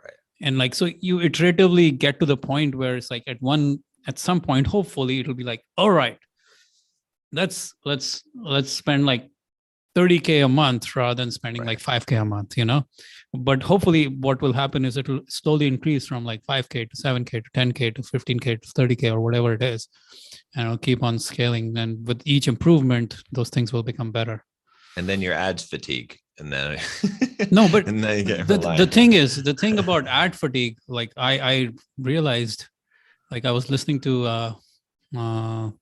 Right.
And like, so you iteratively get to the point where it's like at some point, hopefully it'll be like, all right, let's spend like 30K a month rather than spending like 5K a month, but hopefully what will happen is it'll slowly increase from like 5K to 7K to 10K to 15K to 30K or whatever it is. And it'll keep on scaling. And with each improvement, those things will become better.
And then your ads fatigue. And then
no, but
and then you get
the thing about ad fatigue, like I realized, like I was listening to the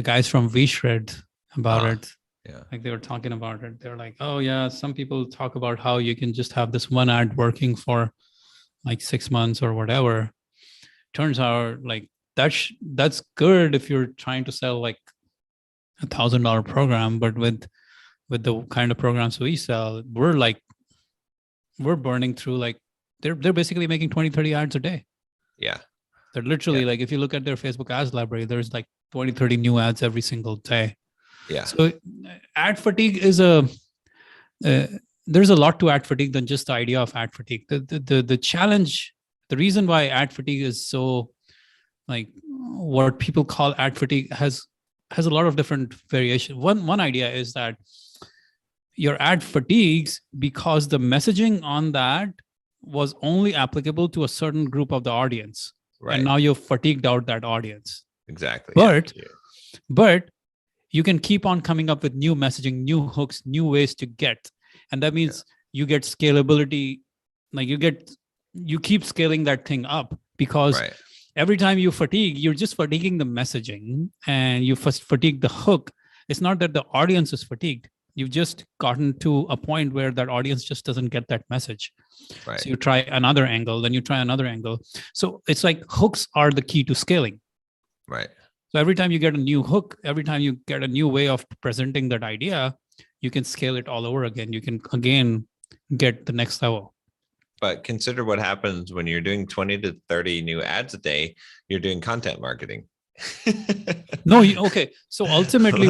guys from VShred about it.
Yeah.
Like they were talking about it. They're like, oh yeah, some people talk about how you can just have this one ad working for like 6 months or whatever. Turns out like that's good if you're trying to sell like $1,000 program, but with the kind of programs we sell, we're burning through like they're basically making 20-30 ads a day.
Yeah.
They're literally like, if you look at their Facebook ads library, there's like 20-30 new ads every single day.
Yeah.
So ad fatigue is there's a lot to ad fatigue than just the idea of ad fatigue. The challenge, the reason why ad fatigue is so like what people call ad fatigue has a lot of different variations. One idea is that your ad fatigues because the messaging on that was only applicable to a certain group of the audience.
Right.
And now you've fatigued out that audience.
Exactly.
But you can keep on coming up with new messaging, new hooks, new ways to get. And that means you get scalability. Like you keep scaling that thing up because every time you fatigue, you're just fatiguing the messaging and you first fatigue the hook. It's not that the audience is fatigued. You've just gotten to a point where that audience just doesn't get that message.
Right.
So you try another angle, then you try another angle. So it's like hooks are the key to scaling.
Right.
So every time you get a new hook, every time you get a new way of presenting that idea, you can scale it all over again. You can again get the next level.
But consider what happens when you're doing 20 to 30 new ads a day, you're doing content marketing.
Okay. So ultimately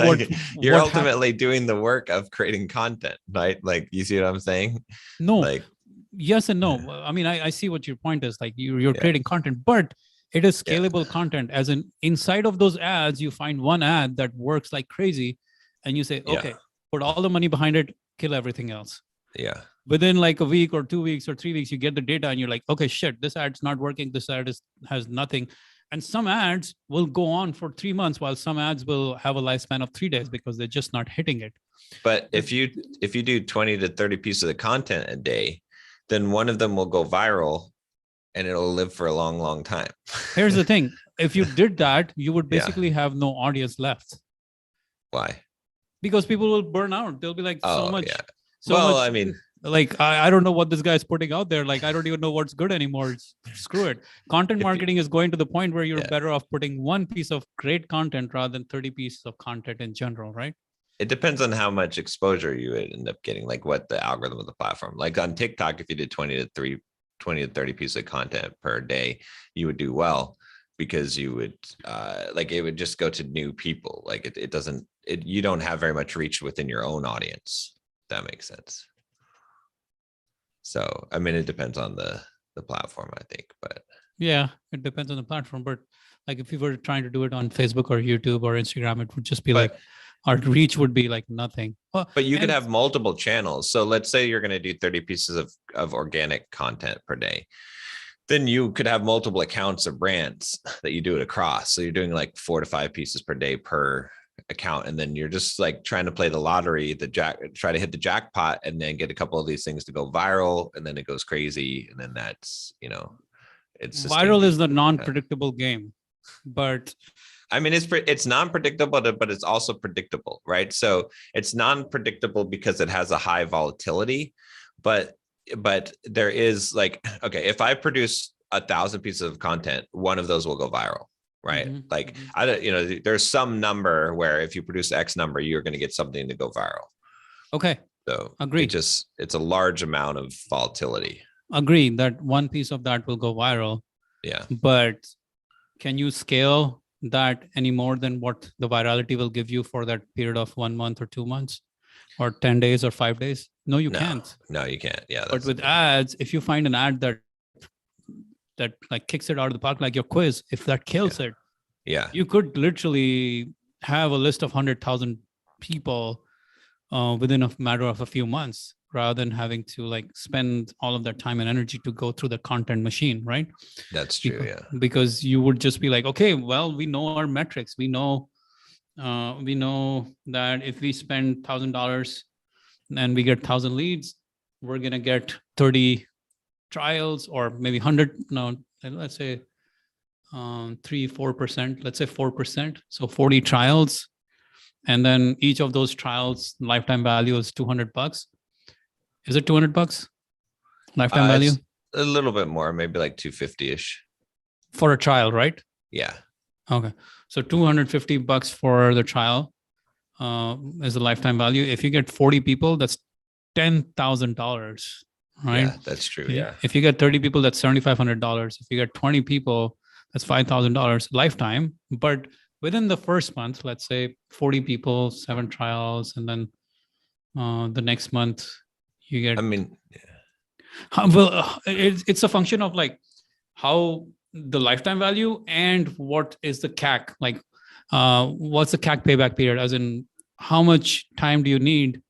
you're ultimately doing the work of creating content, right? Like, you see what I'm saying?
No,
like,
yes and no. I mean, I see what your point is. Like you're creating content, but it is scalable content, as in inside of those ads, you find one ad that works like crazy and you say, okay, put all the money behind it, kill everything else.
Yeah.
Within like a week or 2 weeks or 3 weeks, you get the data and you're like, okay, shit, this ad's not working. This ad has nothing. And some ads will go on for 3 months while some ads will have a lifespan of 3 days because they're just not hitting it.
But if you do 20 to 30 pieces of content a day, then one of them will go viral and it'll live for a long, long time.
Here's the thing. If you did that, you would basically have no audience left.
Why?
Because people will burn out. They'll be like, so much.
I mean,
like, I don't know what this guy's putting out there. Like, I don't even know what's good anymore. Screw it. Content marketing is going to the point where you're better off putting one piece of great content rather than 30 pieces of content in general, right?
It depends on how much exposure you would end up getting, like what the algorithm of the platform. Like on TikTok, if you did 20 to 30 pieces of content per day, you would do well because you would it would just go to new people. Like you don't have very much reach within your own audience. If that makes sense. So, I mean, it depends on the platform, I think, but
yeah, it depends on the platform. But like if you were trying to do it on Facebook or YouTube or Instagram, it would just be like our reach would be like nothing.
But you could have multiple channels. So let's say you're going to do 30 pieces of organic content per day. Then you could have multiple accounts of brands that you do it across. So you're doing like 4 to 5 pieces per day per account, and then you're just like trying to play the lottery, try to hit the jackpot, and then get a couple of these things to go viral, and then it goes crazy, and then that's, it's
Viral is the
sustainable.
non-predictable game, but
I mean, it's non-predictable, but it's also predictable, right? So it's non-predictable because it has a high volatility, but there is like, okay, if I produce 1,000 pieces of content, one of those will go viral, right?
Mhm,
Like
mhm.
I don't, there's some number where if you produce X number, you're going to get something to go viral.
Okay,
So
agreed.
it's a large amount of volatility.
Agree that one piece of that will go viral,
Yeah.
but can you scale that any more than what the virality will give you for that period of 1 month or 2 months or 10 days or 5 days? No, you can't.
No, you can't. Yeah.
But with ads, if you find an ad that like kicks it out of the park, like your quiz, if that kills it,
Yeah.
you could literally have a list of 100,000 people within a matter of a few months, rather than having to like spend all of that time and energy to go through the content machine, right?
That's true. Yeah.
Because you would just be like, okay, well, we know our metrics. We know that if we spend $1,000 and we get 1,000 leads, we're gonna get 30 trials, or maybe 100. No, let's say 3-4%. Let's say 4%. So 40 trials, and then each of those trials lifetime value is $200. Is it $200 lifetime value
It's a little bit more, maybe like 250-ish.
for a trial, right?
Yeah.
Okay, so $250 for the trial is the lifetime value. If you get 40 people, that's $10,000, right?
Yeah, that's true. Yeah.
If you get 30 people, that's $7,500. If you get 20 people, that's $5,000 lifetime. But within the first month, let's say 40 people, 7 trials, and then the next month you get.
I mean,
Well, it's a function of like how the lifetime value and what is the CAC, like what's the CAC payback period, as in how much time do you need,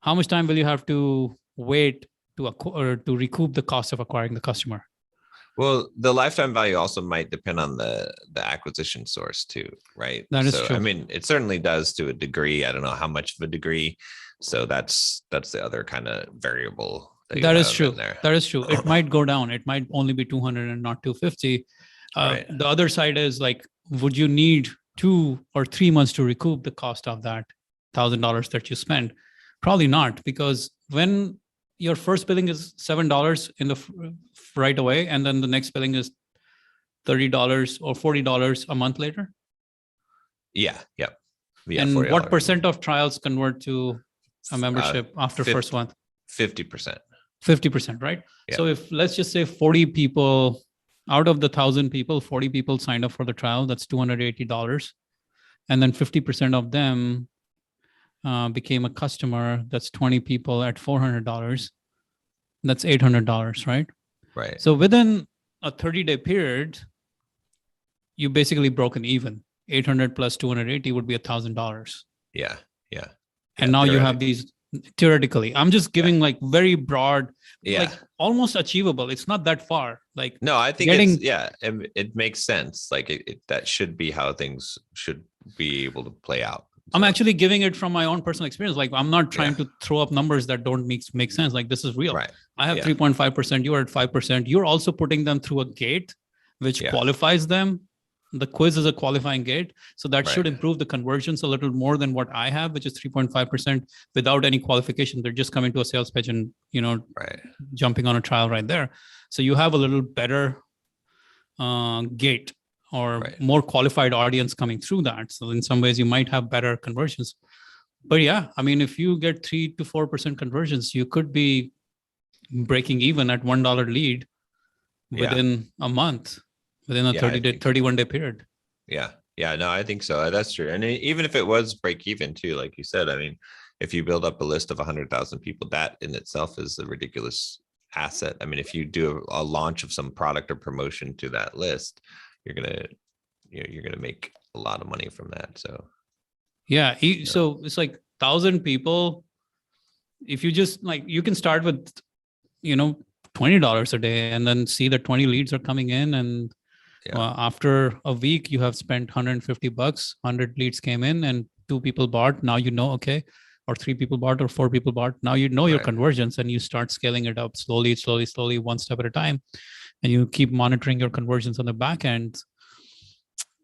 how much time will you have to wait to recoup the cost of acquiring the customer.
well, the lifetime value also might depend on the acquisition source too, right?
That is
so,
true.
I mean, it certainly does to a degree. I don't know how much of a degree. So that's the other kind of variable.
That is true. That is true. It might go down. It might only be 200 and not 250.
Right.
The other side is like, would you need 2 or 3 months to recoup the cost of that $1,000 that you spend? Probably not, because when your first billing is $7 in the right away, and then the next billing is $30 or $40 a month later.
Yeah. Yep. Yeah.
And
$40.
what percent of trials convert to a membership after first month?
50%.
50%, right?
Yeah.
So if let's just say 40 people out of the 1,000 people, 40 people signed up for the trial, that's $280. And then 50% of them became a customer. That's 20 people at $400. That's $800, right?
Right.
So within a 30-day period, you basically broken even. 800 plus 280 would be $1,000.
Yeah. Yeah.
And now you have these theoretically. I'm just giving like very broad, like almost achievable. It's not that far. Like,
no, I think it makes sense. Like that should be how things should be able to play out.
I'm actually giving it from my own personal experience. Like, I'm not trying to throw up numbers that don't make sense. Like, this is real.
Right.
I have 3.5%. You're at 5%. You're also putting them through a gate, which qualifies them. The quiz is a qualifying gate. So that should improve the conversions a little more than what I have, which is 3.5% without any qualification. They're just coming to a sales pitch and, jumping on a trial right there. So you have a little better gate or more qualified audience coming through that. So in some ways you might have better conversions. But yeah, I mean, if you get 3 to 4% conversions, you could be breaking even at $1 lead within a month, within a 31-day period.
Yeah. Yeah, no, I think so. That's true. And even if it was break even too, like you said, I mean, if you build up a list of 100,000 people, that in itself is a ridiculous asset. I mean, if you do a launch of some product or promotion to that list, you're gonna make a lot of money from that. So
so it's like 1,000 people. If you just like, you can start with $20 a day and then see that 20 leads are coming in, and
Yeah.
Well, after a week, you have spent $150, 100 leads came in and 2 people bought. Now you know, okay, or 3 people bought or 4 people bought. Now you know your
Right.
conversions and you start scaling it up slowly, one step at a time. And you keep monitoring your conversions on the back end.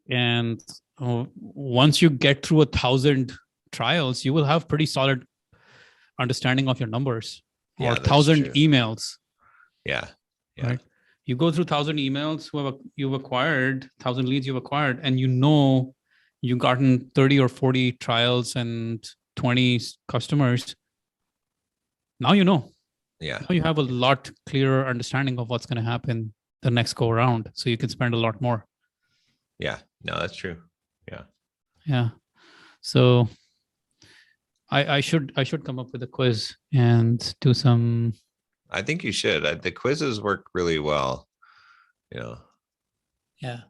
And once you get through 1,000 trials, you will have pretty solid understanding of your numbers, or
Yeah, that's
1,000
true.
emails.
Yeah. Yeah.
Right. You go through 1,000 emails you've acquired, 1,000 leads you've acquired, and you know you've gotten 30 or 40 trials and 20 customers. Now you know.
Yeah.
Now you have a lot clearer understanding of what's going to happen the next go around, so you can spend a lot more.
Yeah. No, that's true.
Yeah. So I should come up with a quiz and do some.
I think you should. The quizzes work really well. You know,
Yeah.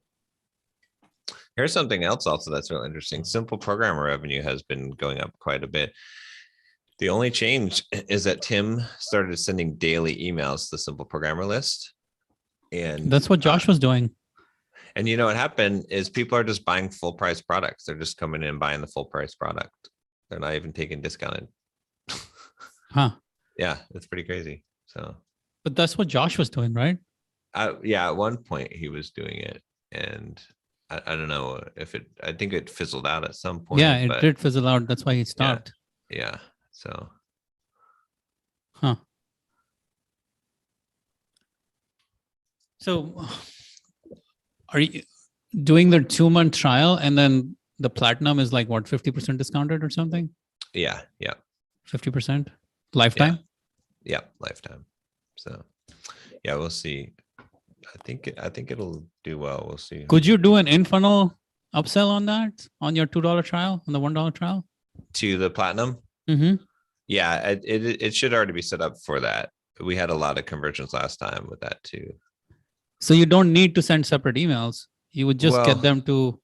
here's something else also that's really interesting. Simple programmer revenue has been going up quite a bit. The only change is that Tim started sending daily emails to the simple programmer list. And
That's what Josh was doing.
And you know what happened is people are just buying full price products. They're just coming in and buying the full price product. They're not even taking discounted.
Huh.
Yeah, it's pretty crazy. So,
but that's what Josh was doing, right?
Yeah, at one point he was doing it, and I don't know if it. I think it fizzled out at some point.
Yeah, it did fizzle out. That's why he stopped.
Yeah. So.
Huh. So, are you doing the 2-month trial and then the platinum is like what, 50% discounted or something?
Yeah.
50% lifetime.
Yeah, lifetime. So, yeah, we'll see. I think it'll do well. We'll see.
Could you do an in-funnel upsell on that, on your $2 trial, on the $1 trial?
To the platinum?
Mm-hmm.
Yeah, it should already be set up for that. We had a lot of conversions last time with that too.
So you don't need to send separate emails. You would just get them to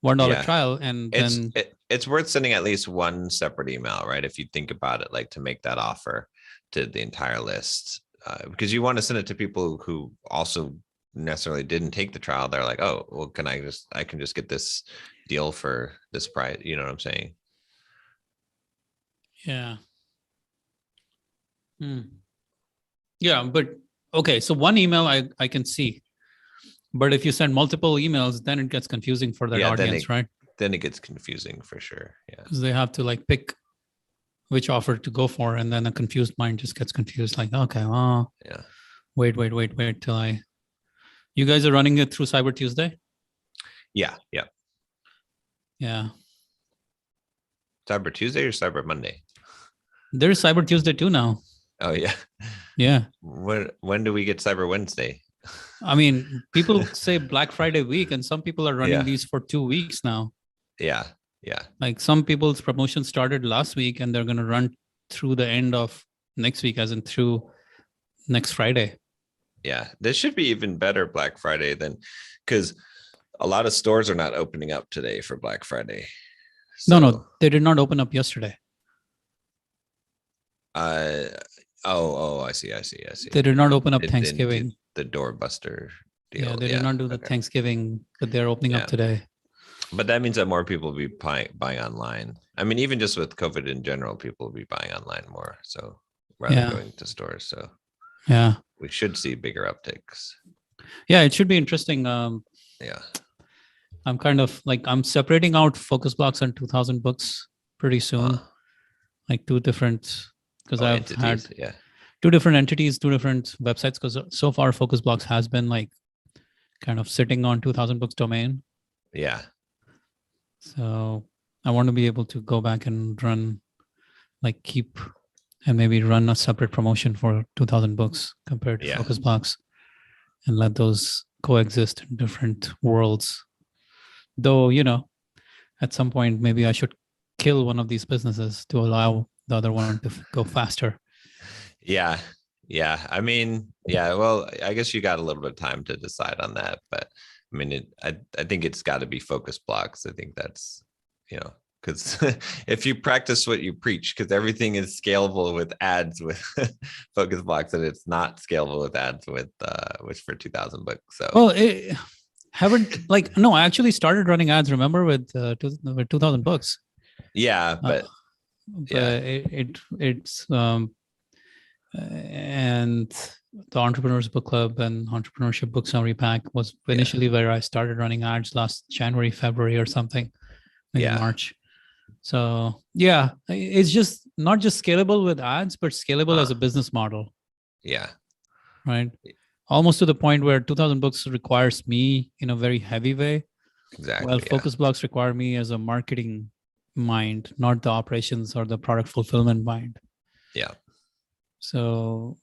$1 trial, and then
it's worth sending at least one separate email, right? If you think about it, like to make that offer to the entire list, because you want to send it to people who also necessarily didn't take the trial. They're like, oh, well, I can just get this deal for this price. You know what I'm saying?
Yeah. Yeah, but okay. So one email I can see, but if you send multiple emails, then it gets confusing for that audience, right?
Then it gets confusing for sure. Yeah.
Because they have to like pick which offer to go for, and then a confused mind just gets confused. Like, okay, well,
Yeah.
Wait till you guys are running it through Cyber Tuesday?
Yeah.
Yeah.
Cyber Tuesday or Cyber Monday?
There's Cyber Tuesday too now.
Oh yeah.
Yeah.
When do we get Cyber Wednesday?
I mean, people say Black Friday week, and some people are running these for 2 weeks now.
Yeah.
Like some people's promotion started last week and they're going to run through the end of next week, as in through next Friday.
Yeah. This should be even better Black Friday than, because a lot of stores are not opening up today for Black Friday.
So, no, they did not open up yesterday.
I see.
They did not open up Thanksgiving.
The doorbuster deal.
Yeah, they did not do the Thanksgiving, but they're opening up today.
But that means that more people will be buying online. I mean, even just with COVID in general, people will be buying online more. So rather than going to stores. So
yeah,
we should see bigger upticks.
Yeah, it should be interesting.
Yeah.
I'm kind of like, I'm separating out focus blocks and 2000 books pretty soon. Like two different, because I've had 2 different entities, 2 different websites, because so far focus blocks has been like kind of sitting on 2000 books domain.
Yeah.
So I want to be able to go back and run, like keep and maybe run a separate promotion for 2000 books compared to focus blocks, and let those coexist in different worlds. Though, you know, at some point, maybe I should kill one of these businesses to allow the other one to go faster.
Yeah. I mean, well, I guess you got a little bit of time to decide on that, but I mean, I think it's got to be focus blocks. I think that's, because if you practice what you preach, because everything is scalable with ads with focus blocks, and it's not scalable with ads with for 2000 books. So
well, Haven't like no, I actually started running ads. Remember with 2000 books.
Yeah, but yeah.
It's and the Entrepreneurs Book Club and Entrepreneurship Book Summary Pack was initially where I started running ads last January, February, or something, maybe
Yeah.
March. So yeah, it's just not just scalable with ads, but scalable as a business model,
Yeah.
right? Almost to the point where 2000 books requires me in a very heavy way.
Exactly.
Well, focus blocks require me as a marketing mind, not the operations or the product fulfillment mind.
Yeah.
So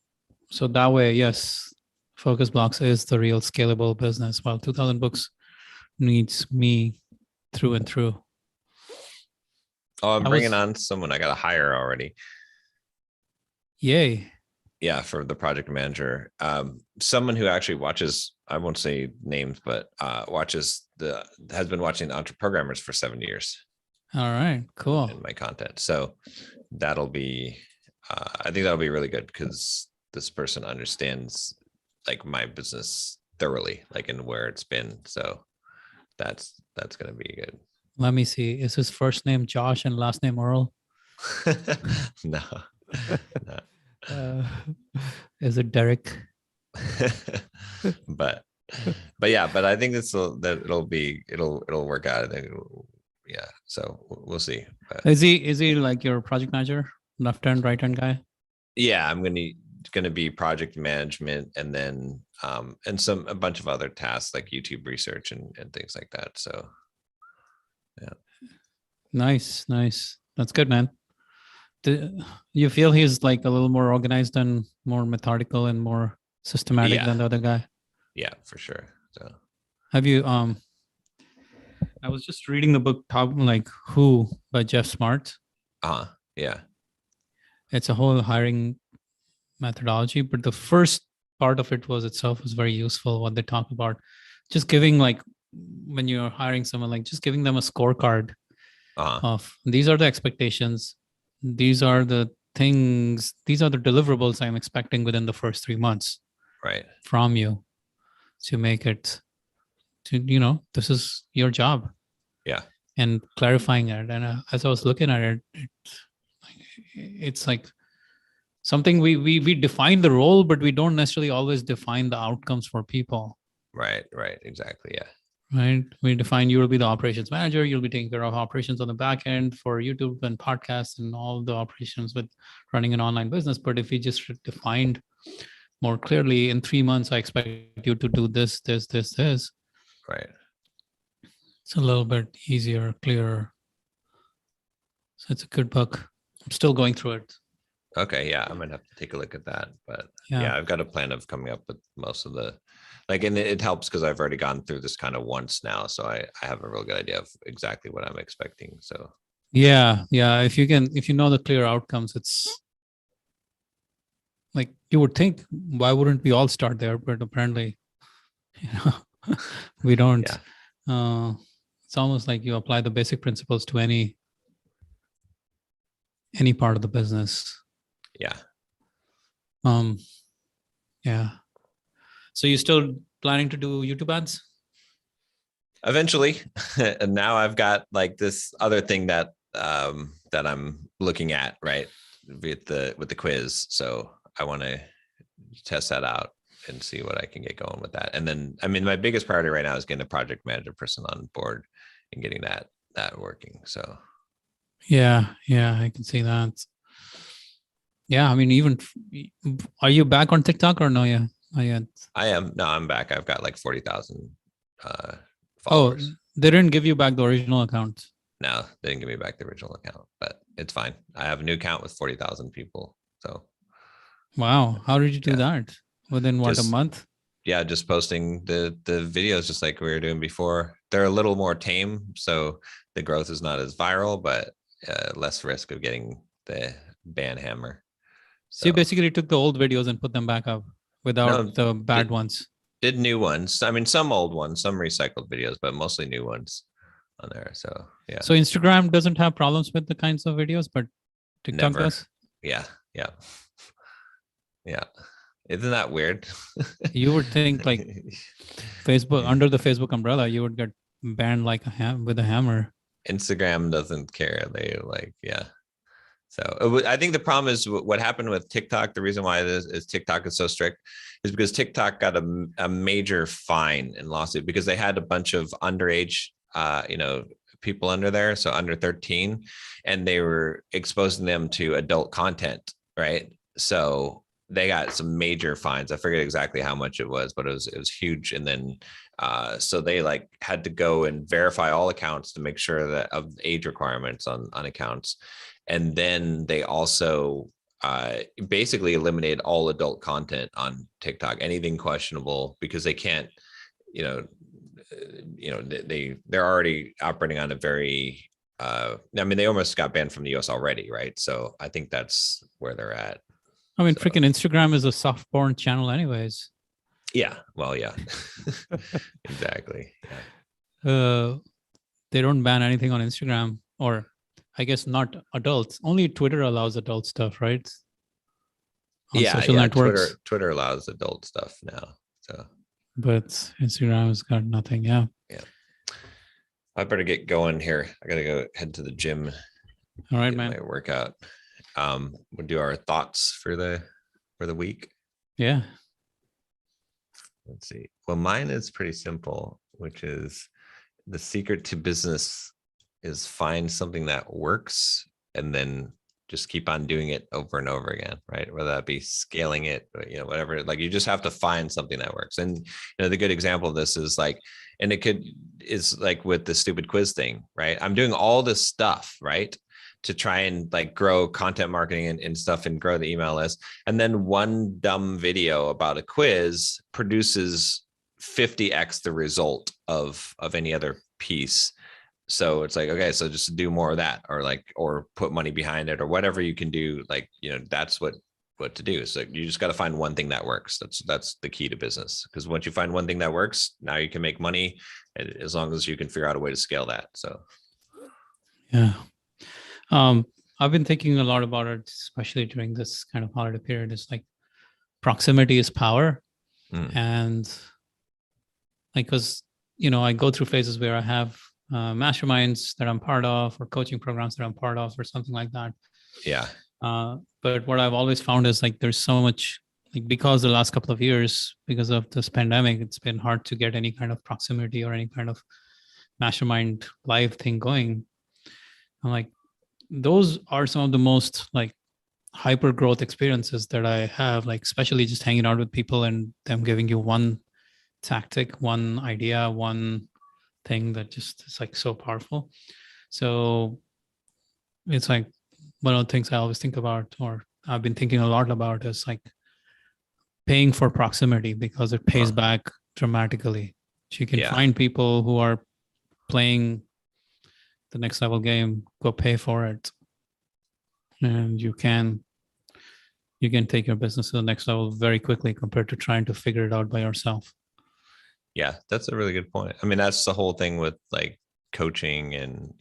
that way, yes, focus blocks is the real scalable business, while 2000 books needs me through and through.
Oh, I'm bringing on someone I got to hire already.
Yay.
Yeah, for the project manager. Someone who actually watches, I won't say names, but has been watching the Entre Programmers for 7 years.
All right, cool.
In my content. So that'll be, I think that'll be really good because this person understands like my business thoroughly, like in where it's been. So that's going to be good.
Let me see. Is his first name Josh and last name Earl?
No.
Is it Derek?
but I think it'll work out. Yeah. So we'll see. But,
is he like your project manager, left hand, right hand guy?
Yeah, I'm going to be project management and then and a bunch of other tasks like YouTube research and things like that. So yeah.
Nice. That's good, man. Do you feel he's like a little more organized and more methodical and more systematic than the other guy?
Yeah, for sure. So
have you I was just reading the book Who by Jeff Smart.
Yeah.
It's a whole hiring methodology, but the first part of it was very useful. What they talk about, just giving like when you're hiring someone, like just giving them a scorecard of these are the expectations, these are the things, these are the deliverables I'm expecting within the first 3 months,
right,
from you to make it to this is your job.
Yeah.
And clarifying it. And as I was looking at it, it's like something we define the role, but we don't necessarily always define the outcomes for people.
Right. Exactly. Yeah.
Right. We define you will be the operations manager. You'll be taking care of operations on the back end for YouTube and podcasts and all the operations with running an online business. But if we just defined more clearly, in 3 months, I expect you to do this.
Right.
It's a little bit easier, clearer. So it's a good book. I'm still going through it.
Okay. Yeah. I'm going to have to take a look at that. But yeah, I've got a plan of coming up with most of the, and it helps because I've already gone through this kind of once now. So I have a real good idea of exactly what I'm expecting. So
yeah. If you know the clear outcomes, it's like you would think, why wouldn't we all start there? But apparently, we don't. Yeah. It's almost like you apply the basic principles to any part of the business.
Yeah.
Yeah. So you still planning to do YouTube ads?
Eventually. And now I've got like this other thing that I'm looking at, right, with the quiz. So I want to test that out and see what I can get going with that. And then, I mean, my biggest priority right now is getting a project manager person on board and getting that working. So
yeah, I can see that. Yeah, I mean, even are you back on TikTok or no? Yeah, not yet.
I am. No, I'm back. I've got like 40,000 followers.
Oh, they didn't give you back the original account?
No, they didn't give me back the original account, but it's fine. I have a new account with 40,000 people. So
wow, how did you do that? Within a month?
Yeah, just posting the videos just like we were doing before. They're a little more tame, so the growth is not as viral, but less risk of getting the ban hammer.
So you basically took the old videos and put them back up without the bad ones.
Did new ones. I mean, some old ones, some recycled videos, but mostly new ones on there. So yeah.
So Instagram doesn't have problems with the kinds of videos, but TikTok does?
Yeah. Isn't that weird?
You would think like Facebook, under the Facebook umbrella, you would get banned like with a hammer.
Instagram doesn't care. They like, yeah. So I think the problem is what happened with TikTok. The reason why this is TikTok is so strict is because TikTok got a major fine and lawsuit because they had a bunch of underage, people under there, so under 13, and they were exposing them to adult content, right? So they got some major fines. I forget exactly how much it was, but it was huge. And then so they like had to go and verify all accounts to make sure that of age requirements on accounts. And then they also basically eliminated all adult content on TikTok, anything questionable, because they can't, they're already operating on a very, they almost got banned from the US already, right? So I think that's where they're at.
I mean,
So,
freaking Instagram is a soft porn channel anyways.
yeah, well, yeah, exactly. Yeah.
They don't ban anything on Instagram, or I guess not adults. Only Twitter allows adult stuff, right? On social networks.
Twitter allows adult stuff now. So,
but Instagram's got nothing. Yeah.
Yeah. I better get going here. I gotta go head to the gym.
All right, man.
My workout. We'll do our thoughts for the week.
Yeah.
Let's see. Well, mine is pretty simple, which is the secret to business is find something that works and then just keep on doing it over and over again, right? Whether that be scaling it, or, whatever, like you just have to find something that works. And, the good example of this is like, and is like with the stupid quiz thing, right? I'm doing all this stuff, right? To try and like grow content marketing and stuff and grow the email list. And then one dumb video about a quiz produces 50x the result of any other piece. So it's like, okay, so just do more of that, or put money behind it, or whatever you can do. Like, that's what to do. So you just got to find one thing that works. That's the key to business. Because once you find one thing that works, now you can make money, as long as you can figure out a way to scale that. So,
yeah. I've been thinking a lot about it, especially during this kind of holiday period. It's like proximity is power. And like, because, I go through phases where I have masterminds that I'm part of, or coaching programs that I'm part of, or something like that.
Yeah.
But what I've always found is like, there's so much, like, because the last couple of years, because of this pandemic, it's been hard to get any kind of proximity or any kind of mastermind live thing going. I'm like, those are some of the most like hyper growth experiences that I have, like, especially just hanging out with people and them giving you one tactic, one idea, one thing that just is like so powerful. So it's like one of the things I always think about, or I've been thinking a lot about, is like paying for proximity, because it pays back dramatically. So you can find people who are playing the next level game, go pay for it, and you can take your business to the next level very quickly compared to trying to figure it out by yourself.
Yeah, that's a really good point. I mean, that's the whole thing with like coaching and,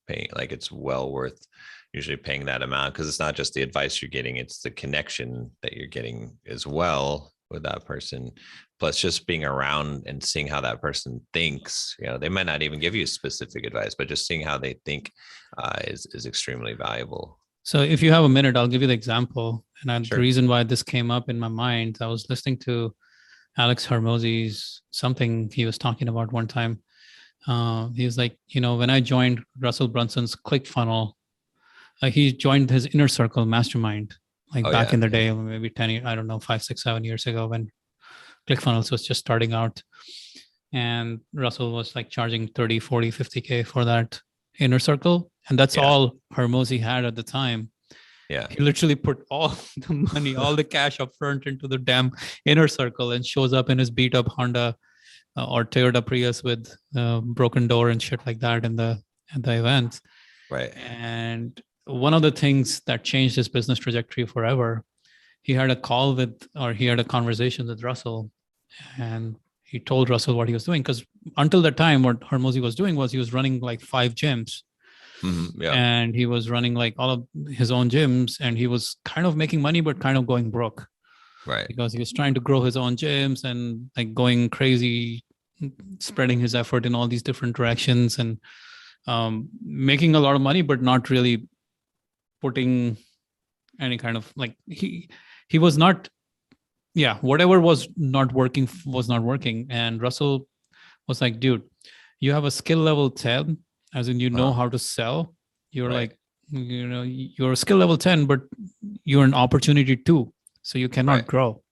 paying, like it's well worth usually paying that amount, because it's not just the advice you're getting, it's the connection that you're getting as well with that person. Plus just being around and seeing how that person thinks, they might not even give you specific advice, but just seeing how they think is extremely valuable.
So if you have a minute, I'll give you the example. And
Sure.
The reason why this came up in my mind, I was listening to Alex Hormozy's something he was talking about one time. He was like, when I joined Russell Brunson's ClickFunnels, he joined his Inner Circle mastermind, back in the day, maybe 10 years, I don't know, 5, 6, 7 years ago, when ClickFunnels was just starting out. And Russell was like charging 30, 40, 50K for that Inner Circle. And that's all Hormozy had at the time.
Yeah.
He literally put all the money, all the cash up front into the damn Inner Circle, and shows up in his beat up Honda or Toyota Prius with broken door and shit like that at the event.
Right.
And one of the things that changed his business trajectory forever, he had a conversation with Russell, and he told Russell what he was doing. Because until that time, what Hormozy was doing was he was running like 5 gyms.
Mm-hmm, yeah.
And he was running like all of his own gyms, and he was kind of making money, but kind of going broke.
Right.
because he was trying to grow his own gyms and like going crazy, spreading his effort in all these different directions and making a lot of money, but not really putting any kind of like he was not, yeah, whatever was not working was not working. And Russell was like, dude, you have a skill level 10, as in you know how to sell. You're
Right.
like, you know, you're a skill level 10, but you're an opportunity 2, so you cannot
Right.
grow.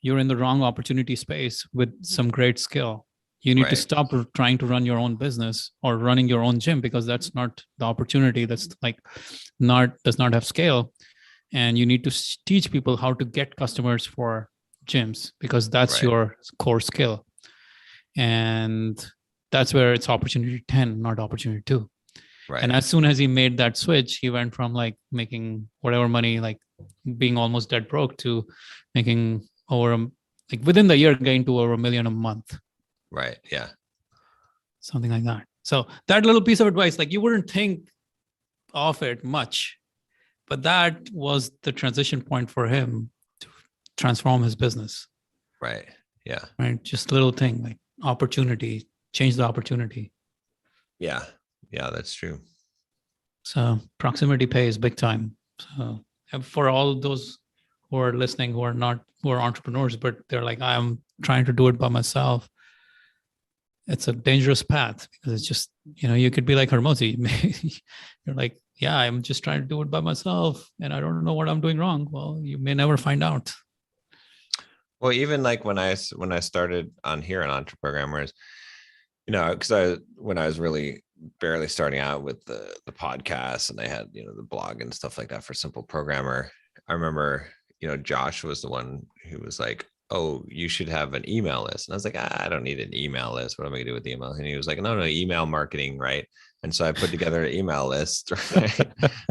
You're in the wrong opportunity space with some great skill. You need to
Right.
stop trying to run your own business or running your own gym, because that's not the opportunity. That's like does not have scale. And you need to teach people how to get customers for gyms, because that's
Right.
your core skill. And that's where it's opportunity 10, not opportunity 2.
Right.
And as soon as he made that switch, he went from like making whatever money, like being almost dead broke, to making like within the year getting to over $1 million a month,
Right. Yeah.
something like that. So that little piece of advice, like you wouldn't think of it much, but that was the transition point for him to transform his business.
Right. Yeah.
Right. Just a little thing like opportunity, change the opportunity.
Yeah. Yeah. That's true.
So proximity pays big time. So for all those who are listening, who are entrepreneurs, but they're like, I'm trying to do it by myself. It's a dangerous path, because it's just, you know, you could be like Hermosi. You're like, yeah, I'm just trying to do it by myself and I don't know what I'm doing wrong. Well, you may never find out.
Well, even like when I started on here on Entreprogrammers, you know, because when I was really barely starting out with the podcast, and I had, you know, the blog and stuff like that for Simple Programmer, I remember, you know, Josh was the one who was like, oh, you should have an email list. And I was like, I don't need an email list. What am I gonna do with the email? And he was like, no, email marketing, right? And so I put together an email list, right?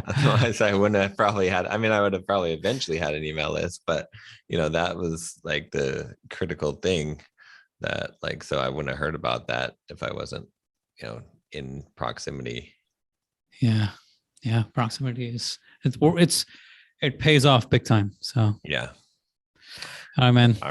Otherwise I wouldn't have probably had, I mean, I would have probably eventually had an email list, but you know, that was like the critical thing that like, so I wouldn't have heard about that if I wasn't, you know, in proximity.
Yeah. Yeah. Proximity it pays off big time. So,
Yeah.
all right, man.